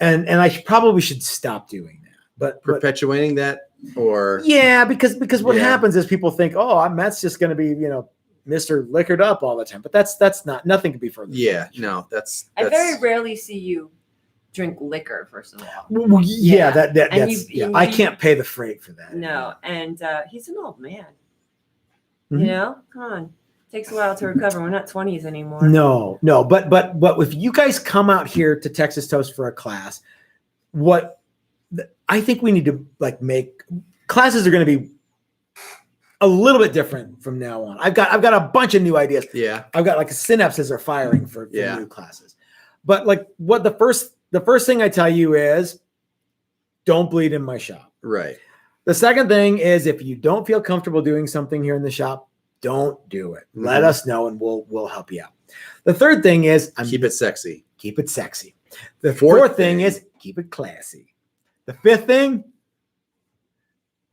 And I probably should stop doing that. But
perpetuating that, or
yeah, because what happens is people think, oh, Matt's just going to be Mr. Liquored up all the time. But that's nothing could be further.
Yeah, no, that's
I very rarely see you drink liquor. First of all,
well, yeah, that's I can't pay the freight for that.
No, and he's an old man.
Mhm.
Come on. Takes a while to recover. We're not 20s anymore.
No, but if you guys come out here to Texas Toast for a class, I think we need to make classes are going to be a little bit different from now on. I've got a bunch of new ideas.
Yeah.
I've got synapses are firing for new classes. But what the first thing I tell you is don't bleed in my shop.
Right.
The second thing is if you don't feel comfortable doing something here in the shop, don't do it. Let us know and we'll help you out. The third thing is
keep it sexy.
Keep it sexy. The fourth thing is keep it classy. The fifth thing,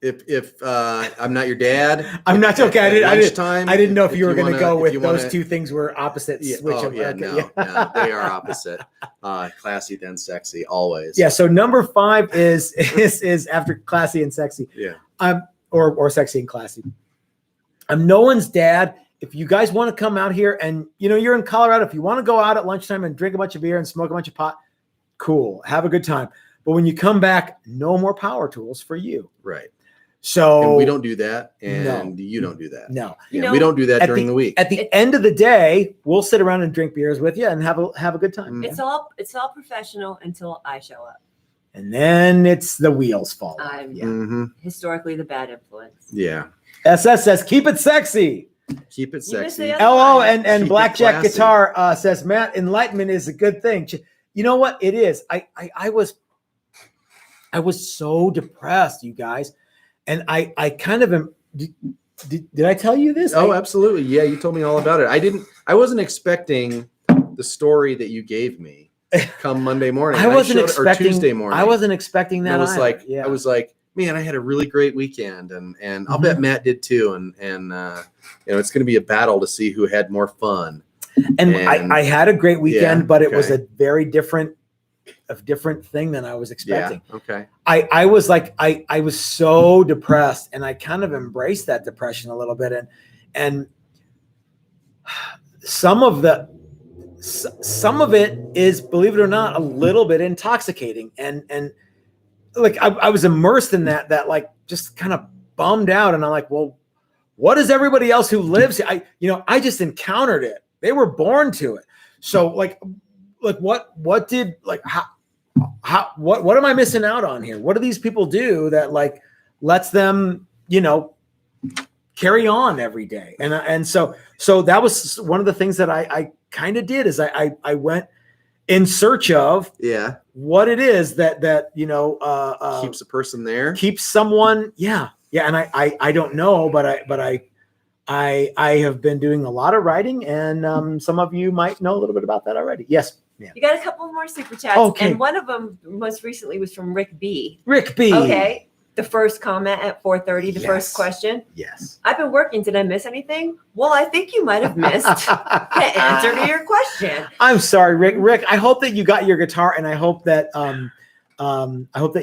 if I'm not your dad,
I'm not okay. I didn't know if you were going to go with those two things were opposite.
No, they are opposite. Classy then sexy, always.
Yeah. So number 5 is after classy and sexy.
Yeah.
Or sexy and classy. I'm no one's dad. If you guys want to come out here and you're in Colorado, if you want to go out at lunchtime and drink a bunch of beer and smoke a bunch of pot, cool, have a good time. But when you come back, no more power tools for you.
Right.
So
and we don't do that, and you don't do that.
No,
we don't do that during the week.
At the end of the day, we'll sit around and drink beers with you and have a good time.
It's all professional until I show up.
And then it's the wheels fall.
I'm historically the bad influence.
Yeah.
SS says, keep it sexy.
Keep it sexy.
LO and Blackjack Guitar says, Matt, enlightenment is a good thing. You know what? It is. I was so depressed, you guys. And I kind of did I tell you this?
Oh, absolutely. Yeah, you told me all about it. I wasn't expecting the story that you gave me come Monday morning.
I wasn't expecting,
or Tuesday morning.
I wasn't expecting that.
I was
either.
like,
yeah.
I was like, man, I had a really great weekend, and I'll bet Matt did too. And it's going to be a battle to see who had more fun.
And I had a great weekend, but it was
okay.
a very different thing than I was expecting.
Yeah. Okay.
I was like, I was so depressed, and I kind of embraced that depression a little bit. And some of it is, believe it or not, a little bit intoxicating. And like, I was immersed in that like, just kind of bummed out. And I'm like, well, what is everybody else who lives here? I just encountered it. They were born to it. So like what did, like, what am I missing out on here? What do these people do that like lets them, carry on every day? And so that was one of the things that I kind of did, is I went in search of what it is that
keeps a person there,
keeps someone. Yeah. And I don't know, but I have been doing a lot of writing, and some of you might know a little bit about that already. Yes. Yeah.
You got a couple more super chats,
Okay.
and one of them most recently was from Rick B.
Rick B.
Okay, the first comment at 4:30, the first question.
Yes.
I've been working. Did I miss anything? Well, I think you might have missed the answer to your question.
I'm sorry, Rick. Rick, I hope that you got your guitar, and I hope that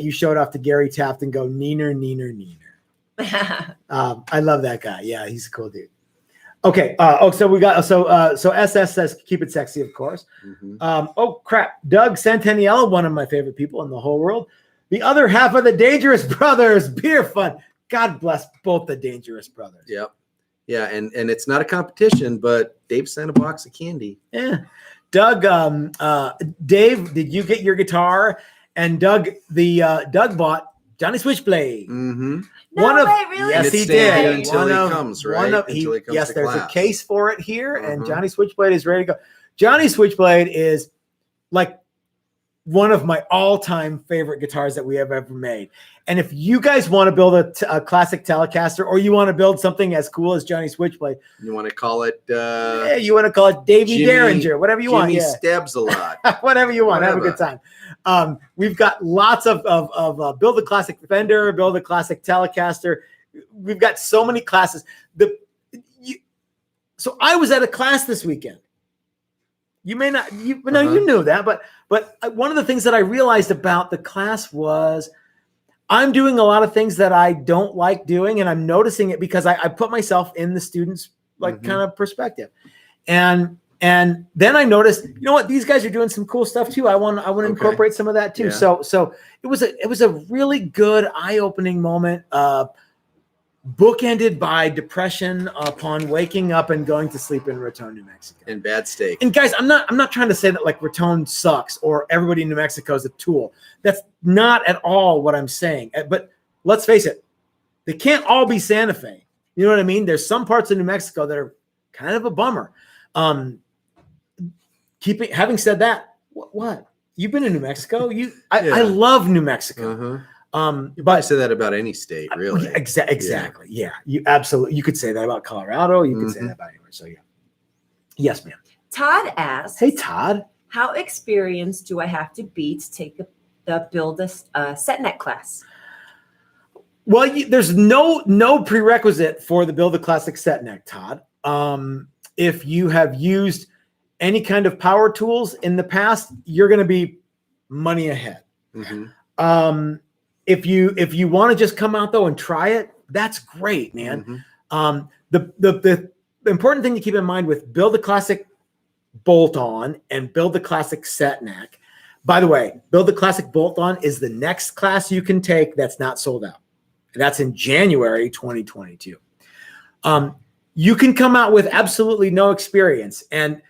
you showed off to Gary Taft and go neener, neener, neener. I love that guy. Yeah, he's a cool dude. Okay. So we got so SS says keep it sexy, of course. Oh crap, Doug Santaniello, one of my favorite people in the whole world. The other half of the Dangerous Brothers, beer fun. God bless both the Dangerous Brothers.
Yep. Yeah, and it's not a competition, but Dave sent a box of candy.
Yeah. Doug, Dave, did you get your guitar? And Doug bought Johnny Switchblade.
Really?
Yes, he did.
Until he comes, right?
Yes, there's a case for it here, and
Uh-huh.
Johnny Switchblade is ready to go. Johnny Switchblade is like one of my all-time favorite guitars that we have ever made. And if you guys want to build a classic Telecaster, or you want to build something as cool as Johnny Switchblade,
You want to call it
you want to call it Davey
Jimmy-
Derringer, whatever you want.
Jimmy
Yeah.
Stabs a lot.
Whatever you want, have a good time. We've got lots of build a classic Fender, build a classic Telecaster. We've got so many classes. So I was at a class this weekend. You may not, you knew that, but one of the things that I realized about the class was I'm doing a lot of things that I don't like doing, and I'm noticing it because I put myself in the students' kind of perspective, and then I noticed, you know what, these guys are doing some cool stuff too. I want to incorporate some of that too.
Yeah.
So it was a really good eye-opening moment, bookended by depression upon waking up and going to sleep in Raton, New Mexico.
And bad steak.
And guys, I'm not trying to say that like Raton sucks or everybody in New Mexico is a tool. That's not at all what I'm saying. But let's face it, they can't all be Santa Fe. You know what I mean? There's some parts of New Mexico that are kind of a bummer. Having said that, what? You've been in New Mexico? I love New Mexico.
You probably say that about any state, really.
Exactly. Yeah. You absolutely. You could say that about Colorado. You could say that about anywhere. So yeah. Yes, ma'am.
Todd asks,
Hey, Todd.
how experienced do I have to be to take the build a set neck class?
Well, there's no prerequisite for the Build a Classic set neck, Todd. If you have used any kind of power tools in the past, you're going to be money ahead. If you want to just come out though and try it, that's great, man. The important thing to keep in mind with Build a Classic bolt on and Build a Classic set neck. By the way, Build a Classic bolt on is the next class you can take that's not sold out. That's in January 2022. You can come out with absolutely no experience, and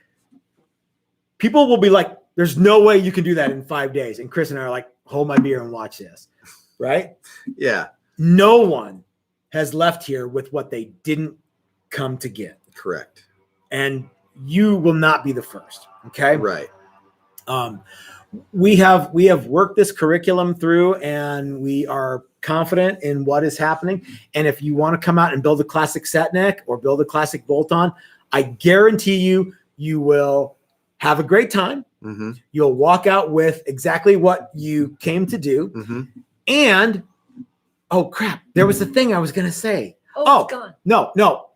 people will be like, "There's no way you can do that in 5 days." And Chris and I are like, "Hold my beer and watch this." Right?
Yeah.
No one has left here with what they didn't come to get.
Correct.
And you will not be the first. Okay.
Right.
we have worked this curriculum through, and we are confident in what is happening. And if you want to come out and build a classic set neck or build a classic bolt-on, I guarantee you will have a great time.
Mm-hmm.
You'll walk out with exactly what you came to do.
Mm-hmm.
And oh crap, there was a thing I was going to say.
Oh, it's gone.
No.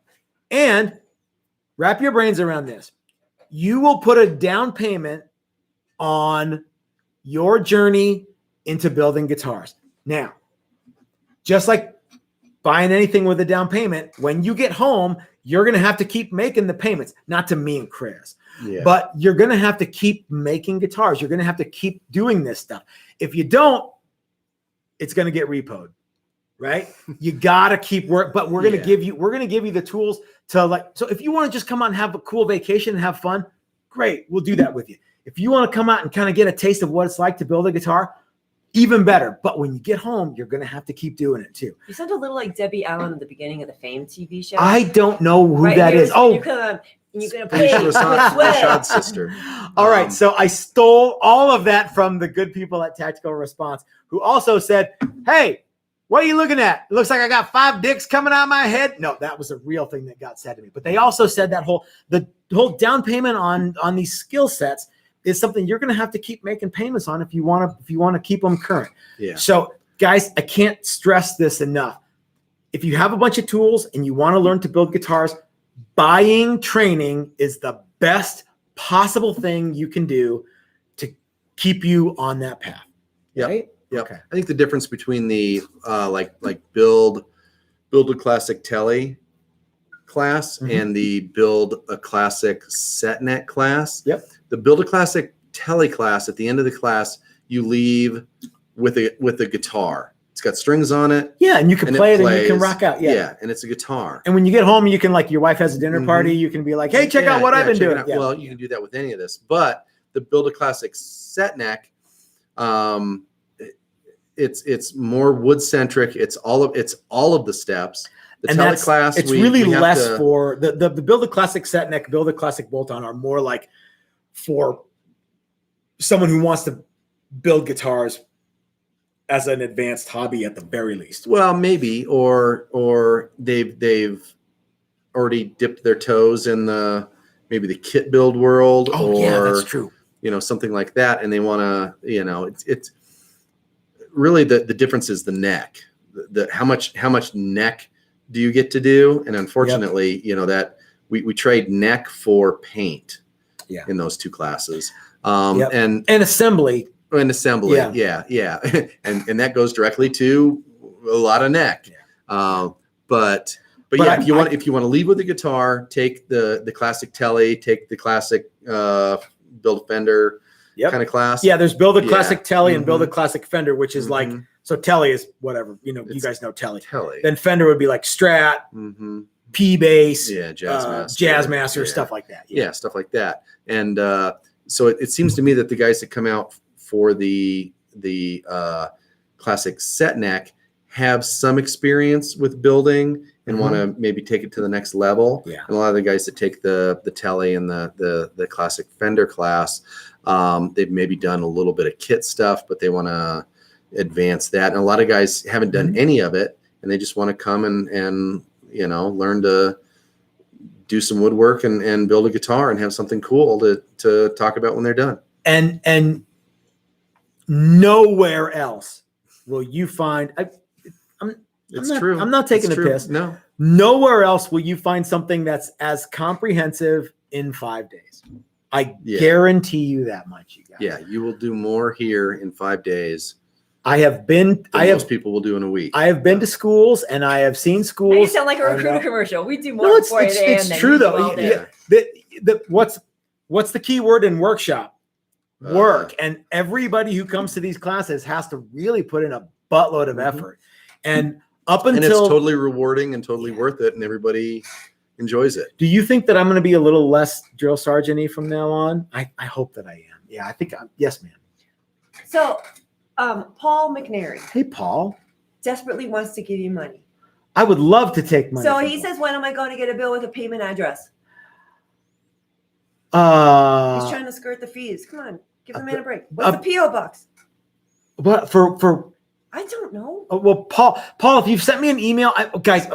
And wrap your brains around this. You will put a down payment on your journey into building guitars. Now, just like buying anything with a down payment, when you get home, you're going to have to keep making the payments, not to me and Chris, but you're going to have to keep making guitars. You're going to have to keep doing this stuff. If you don't, it's going to get repoed, right? You got to keep work, but we're going to give you the tools to so if you want to just come out and have a cool vacation and have fun, great. We'll do that with you. If you want to come out and kind of get a taste of what it's like to build a guitar, even better. But when you get home, you're going to have to keep doing it too.
You sound a little like Debbie Allen at the beginning of the Fame TV show.
I don't know who that is.
You're going to play
Rashad's sister.
All right. So I stole all of that from the good people at Tactical Response, who also said, hey, what are you looking at? It looks like I got 5 dicks coming out of my head. No, that was a real thing that got said to me. But they also said that the whole down payment on these skill sets is something you're going to have to keep making payments on if you want to keep them current.
Yeah.
So guys, I can't stress this enough. If you have a bunch of tools and you want to learn to build guitars, buying training is the best possible thing you can do to keep you on that path.
Yep.
Right?
Yep.
Okay.
I think the difference between the like build a classic Telly class and the build a classic set neck class.
Yep.
The build a classic Telly class, at the end of the class, you leave with a guitar. It's got strings on it.
Yeah, and you can play it and you can rock out.
Yeah, and it's a guitar.
And when you get home, you can your wife has a dinner party. You can be like, hey, check out what I've been doing.
Yeah. Well, you can do that with any of this. But the build a classic set neck, it's more wood centric. It's all of the steps. The Telly class,
it's really less for the build a classic set neck, build a classic bolt on are more like for someone who wants to build guitars as an advanced hobby at the very least.
Well, maybe, or they've already dipped their toes in maybe the kit build world.
Oh, yeah, that's true.
Something like that, and they want to, it's really the difference is the neck. How much neck do you get to do? And unfortunately, that we trade neck for paint. Yeah. In those two classes, and assembly. And assembly, yeah. and that goes directly to a lot of neck. Yeah. But yeah, if you want to leave with the guitar, take the classic Telly, take the classic build a Fender kind of class. Yeah, there's build a classic Telly and build a classic Fender, which is like, so Telly is whatever, you guys know Telly. Then Fender would be like Strat, P-Bass, Jazzmaster, stuff like that. Yeah, stuff like that. And so it seems to me that the guys that come out for the classic set neck have some experience with building and want to maybe take it to the next level. Yeah. And a lot of the guys that take the Telly and the classic Fender class, they've maybe done a little bit of kit stuff, but they want to advance that. And a lot of guys haven't done any of it, and they just want to come and learn to do some woodwork and build a guitar and have something cool to talk about when they're done. And nowhere else will you find. I'm not taking a piss. No. Nowhere else will you find something that's as comprehensive in 5 days. I guarantee you that much, you guys. Yeah, you will do more here in 5 days. Most people will do in a week. I have been to schools and I have seen schools. You sound like a recruiter commercial. We do more before it ends. It's true though. What's the key word in workshop? Work. And everybody who comes to these classes has to really put in a buttload of effort. And and it's totally rewarding and totally worth it, and everybody enjoys it. Do you think that I'm going to be a little less drill sergeant-y from now on? I hope that I am. Yeah, I think yes, ma'am. So Paul McNary. Hey, Paul. Desperately wants to give you money. I would love to take money. So he says, when am I going to get a bill with a payment address? He's trying to skirt the fees. Come on.
Give the man a break. What's the PO box?
What for?
I don't know.
Well, Paul, if you've sent me an email, guys,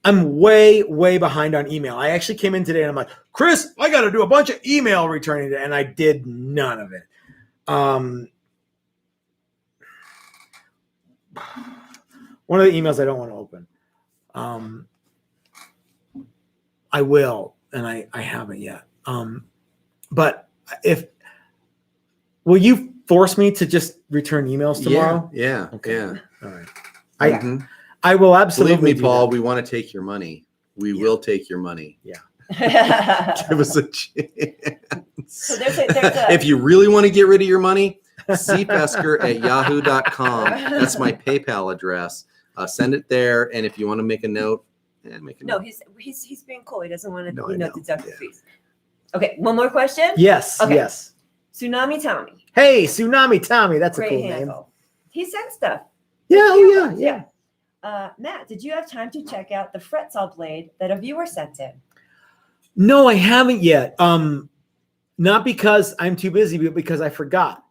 I'm way behind on email. I actually came in today and I'm like, Chris, I got to do a bunch of email returning today, and I did none of it. One of the emails I don't want to open. I will, and I haven't yet. But will you force me to just return emails tomorrow?
Yeah.
Okay.
Yeah.
All right. I will absolutely.
Believe me, Paul, we want to take your money. We will take your money.
Yeah.
Give us a chance.
So there's a
If you really want to get rid of your money, cpesker@yahoo.com. That's my PayPal address. Send it there. And if you want to make a note, make a note.
No, he's being cool. He doesn't want to,
No, I know.
deduct the fees. Okay, one more question.
Yes.
Okay.
Yes.
Tsunami Tommy.
Hey, Tsunami Tommy. That's
Great
a cool name.
handle. He sent stuff.
Yeah. Oh, yeah.
Matt, did you have time to check out the fret saw blade that a viewer sent in?
No, I haven't yet. Not because I'm too busy, but because I forgot.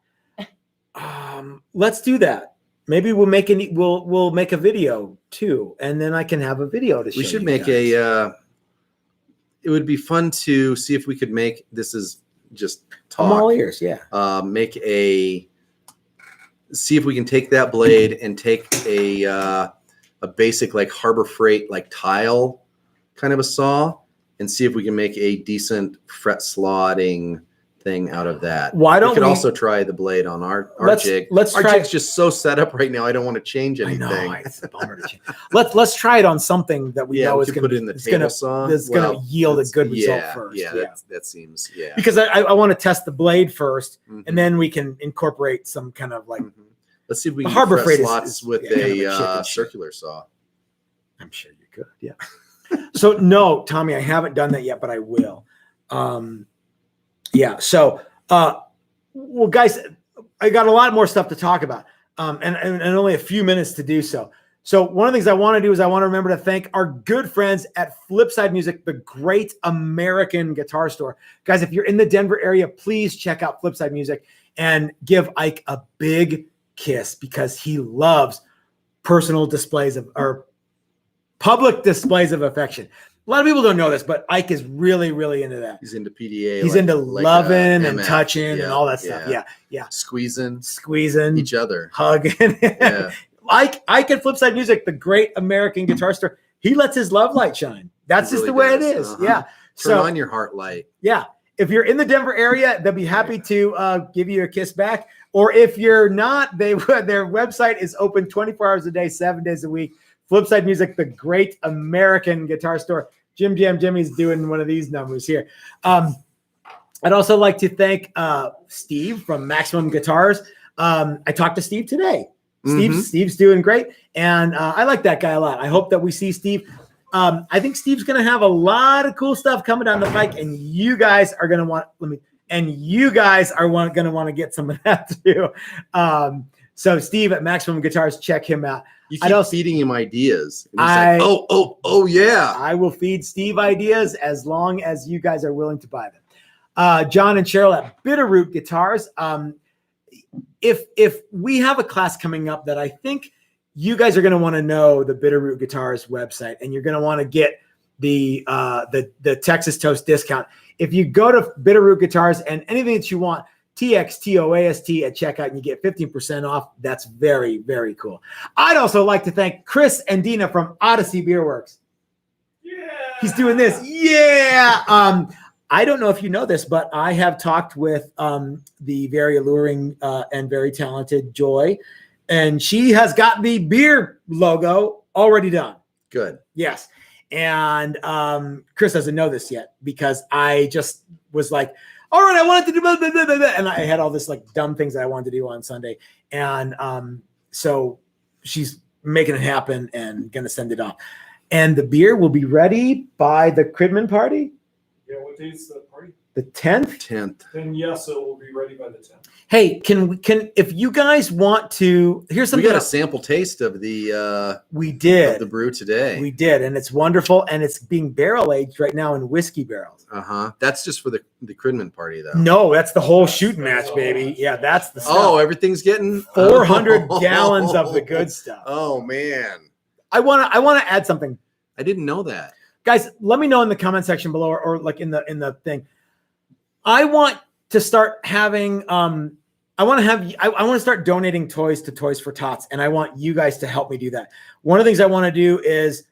Let's do that. Maybe we'll make a video too, and then I can have a video to show.
We should
you
make
guys.
it would be fun to see if we could make, this is just talk.
I'm all ears, yeah.
See if we can take that blade and take a basic like Harbor Freight like tile kind of a saw, and see if we can make a decent fret slotting thing out of that.
Why don't
we could
we
also try the blade on our jig?
Let's
our
try.
jig's just so set up right now. I don't want to change anything.
I know, it's a bummer to change. Let's try it on something that we know
we
is
could
going
put it in the table saw.
That's going to yield a good result
Yeah,
first.
yeah, that seems
Because I want to test the blade first,
Mhm.
and then we can incorporate some kind of like.
Let's see if we
The
can
Harbor
fret
Freight
slots with
kind of a chicken
a
shit.
circular saw.
I'm sure you could. Yeah. So no, Tommy, I haven't done that yet, but I will. Yeah. So, well, guys, I got a lot more stuff to talk about, and only a few minutes to do so. So one of the things I want to do is I want to remember to thank our good friends at Flipside Music, the great American guitar store. Guys, if you're in the Denver area, please check out Flipside Music and give Ike a big kiss, because he loves personal displays of, or public displays of affection. A lot of people don't know this, but Ike is really, really into that.
He's into PDA.
He's into loving and
MF.
touching and all that stuff. Yeah.
Squeezing
Squeezing,
each other.
hugging.
Yeah.
Ike at Flipside Music, the great American guitar store. He lets his love light shine. That's
He
just
really
the way it
does.
is. Yeah.
Turn on your heart light.
Yeah. If you're in the Denver area, they'll be happy to give you a kiss back. Or if you're not, their website is open 24 hours a day, 7 days a week. Flipside Music, the great American guitar store. Jim Jam Jimmy's doing one of these numbers here. I'd also like to thank Steve from Maximum Guitars. I talked to Steve today. Steve's doing great, and I like that guy a lot. I hope that we see Steve. I think Steve's going to have a lot of cool stuff coming down the pike, and you guys are going to want. going to want to get some of that too. So Steve at Maximum Guitars, check him out.
You keep feeding him ideas. And he's like, oh yeah.
I will feed Steve ideas as long as you guys are willing to buy them. John and Cheryl at Bitterroot Guitars. If we have a class coming up that I think you guys are going to want to know the Bitterroot Guitars website, and you're going to want to get the Texas Toast discount. If you go to Bitterroot Guitars and anything that you want, TXTOAST at checkout, and you get 15% off. That's very, very cool. I'd also like to thank Chris and Dina from Odyssey Beer Works. Yeah. He's doing this. Yeah. I don't know if you know this, but I have talked with the very alluring and very talented Joy, and she has got the beer logo already done.
Good.
Yes. And Chris doesn't know this yet, because I just was like, all right, I wanted to do blah, blah, blah, blah, blah. And I had all this like dumb things that I wanted to do on Sunday. And so she's making it happen and going to send it off. And the beer will be ready by the Cridman party.
Yeah, what day is the party?
The 10th?
10th.
Then yes, it will be ready by the 10th.
Hey, can if you guys want to, here's
We
something.
got a sample taste of the
We did.
of the brew today.
We did, and it's wonderful, and it's being barrel aged right now in whiskey barrels.
That's just for the Cridman party, though.
No, that's the whole shooting match, baby. Yeah, that's the stuff.
Oh, everything's getting
400 gallons of the good stuff.
Oh man,
I wanna add something,
I didn't know that.
guys. Let me know in the comment section below, or like in the thing. I want to start having I want to start donating toys to Toys for Tots, and I want you guys to help me do that. One of the things I want to do is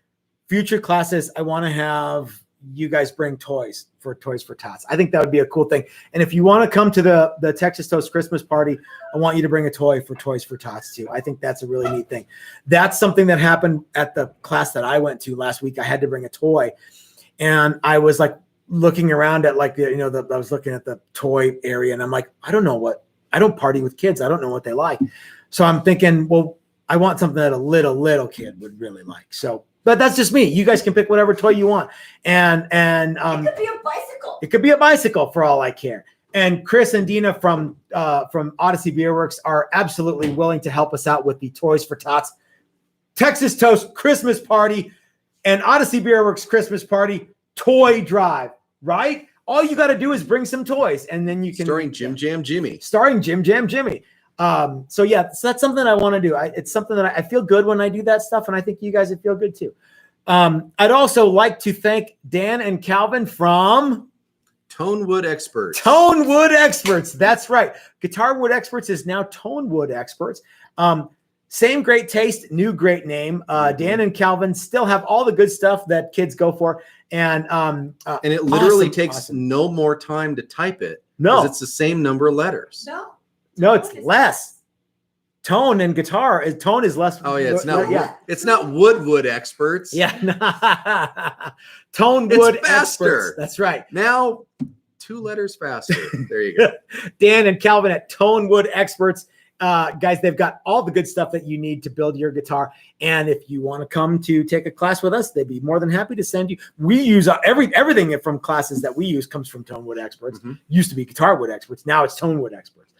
future classes. I want to have you guys bring toys for Toys for Tots. I think that would be a cool thing. And if you want to come to the Texas Toast Christmas party, I want you to bring a toy for Toys for Tots too. I think that's a really neat thing. That's something that happened at the class that I went to last week. I had to bring a toy, and I was like looking around at like I was looking at the toy area, and I'm like, I don't party with kids. I don't know what they like. So I'm thinking, well, I want something that a little kid would really like. So, but that's just me. You guys can pick whatever toy you want. And
it could be a bicycle.
It could be a bicycle for all I care. And Chris and Dina from Odyssey Beer Works are absolutely willing to help us out with the Toys for Tots Texas Toast Christmas party and Odyssey Beer Works Christmas party toy drive, right? All you got to do is bring some toys, and then you can.
Starring Jim Jam Jimmy.
Starring Jim Jam Jimmy. So that's something I want to do. It's something that I feel good when I do that stuff, and I think you guys would feel good too. I'd also like to thank Dan and Calvin from
Tonewood Experts.
Tonewood Experts. That's right. Guitar Wood Experts is now Tonewood Experts. Same great taste, new great name. Dan and Calvin still have all the good stuff that kids go for. And
it literally takes no more time to type it.
No,
it's the same number of letters.
No, it's less. Tone and guitar. Tone is less.
Oh yeah, it's not. Yeah. It's not Wood Experts.
Yeah, Tonewood
faster.
Experts. That's right.
Now 2 letters faster. There you go.
Dan and Calvin at Tonewood Experts. Guys, they've got all the good stuff that you need to build your guitar. And if you want to come to take a class with us, they'd be more than happy to send you. We use everything from classes that we use comes from Tonewood Experts. Used to be Guitar Wood Experts. Now it's Tonewood Experts.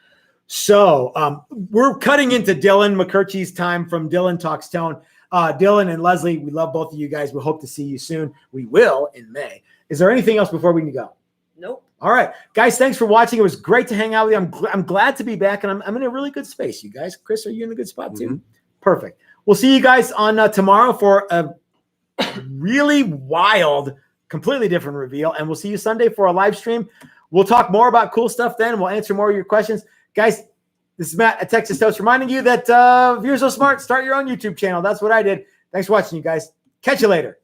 So we're cutting into Dylan McCurchie's time from Dylan Talks Tone. Dylan and Leslie, we love both of you guys. We hope to see you soon. We will in May. Is there anything else before we can go?
Nope.
All right, guys, thanks for watching. It was great to hang out with you. I'm glad to be back, and I'm in a really good space, you guys. Chris, are you in a good spot too? Perfect. We'll see you guys on tomorrow for a really wild, completely different reveal, and we'll see you Sunday for a live stream. We'll talk more about cool stuff then. We'll answer more of your questions. Guys, this is Matt at Texas Toast reminding you that if you're so smart, start your own YouTube channel. That's what I did. Thanks for watching, you guys. Catch you later.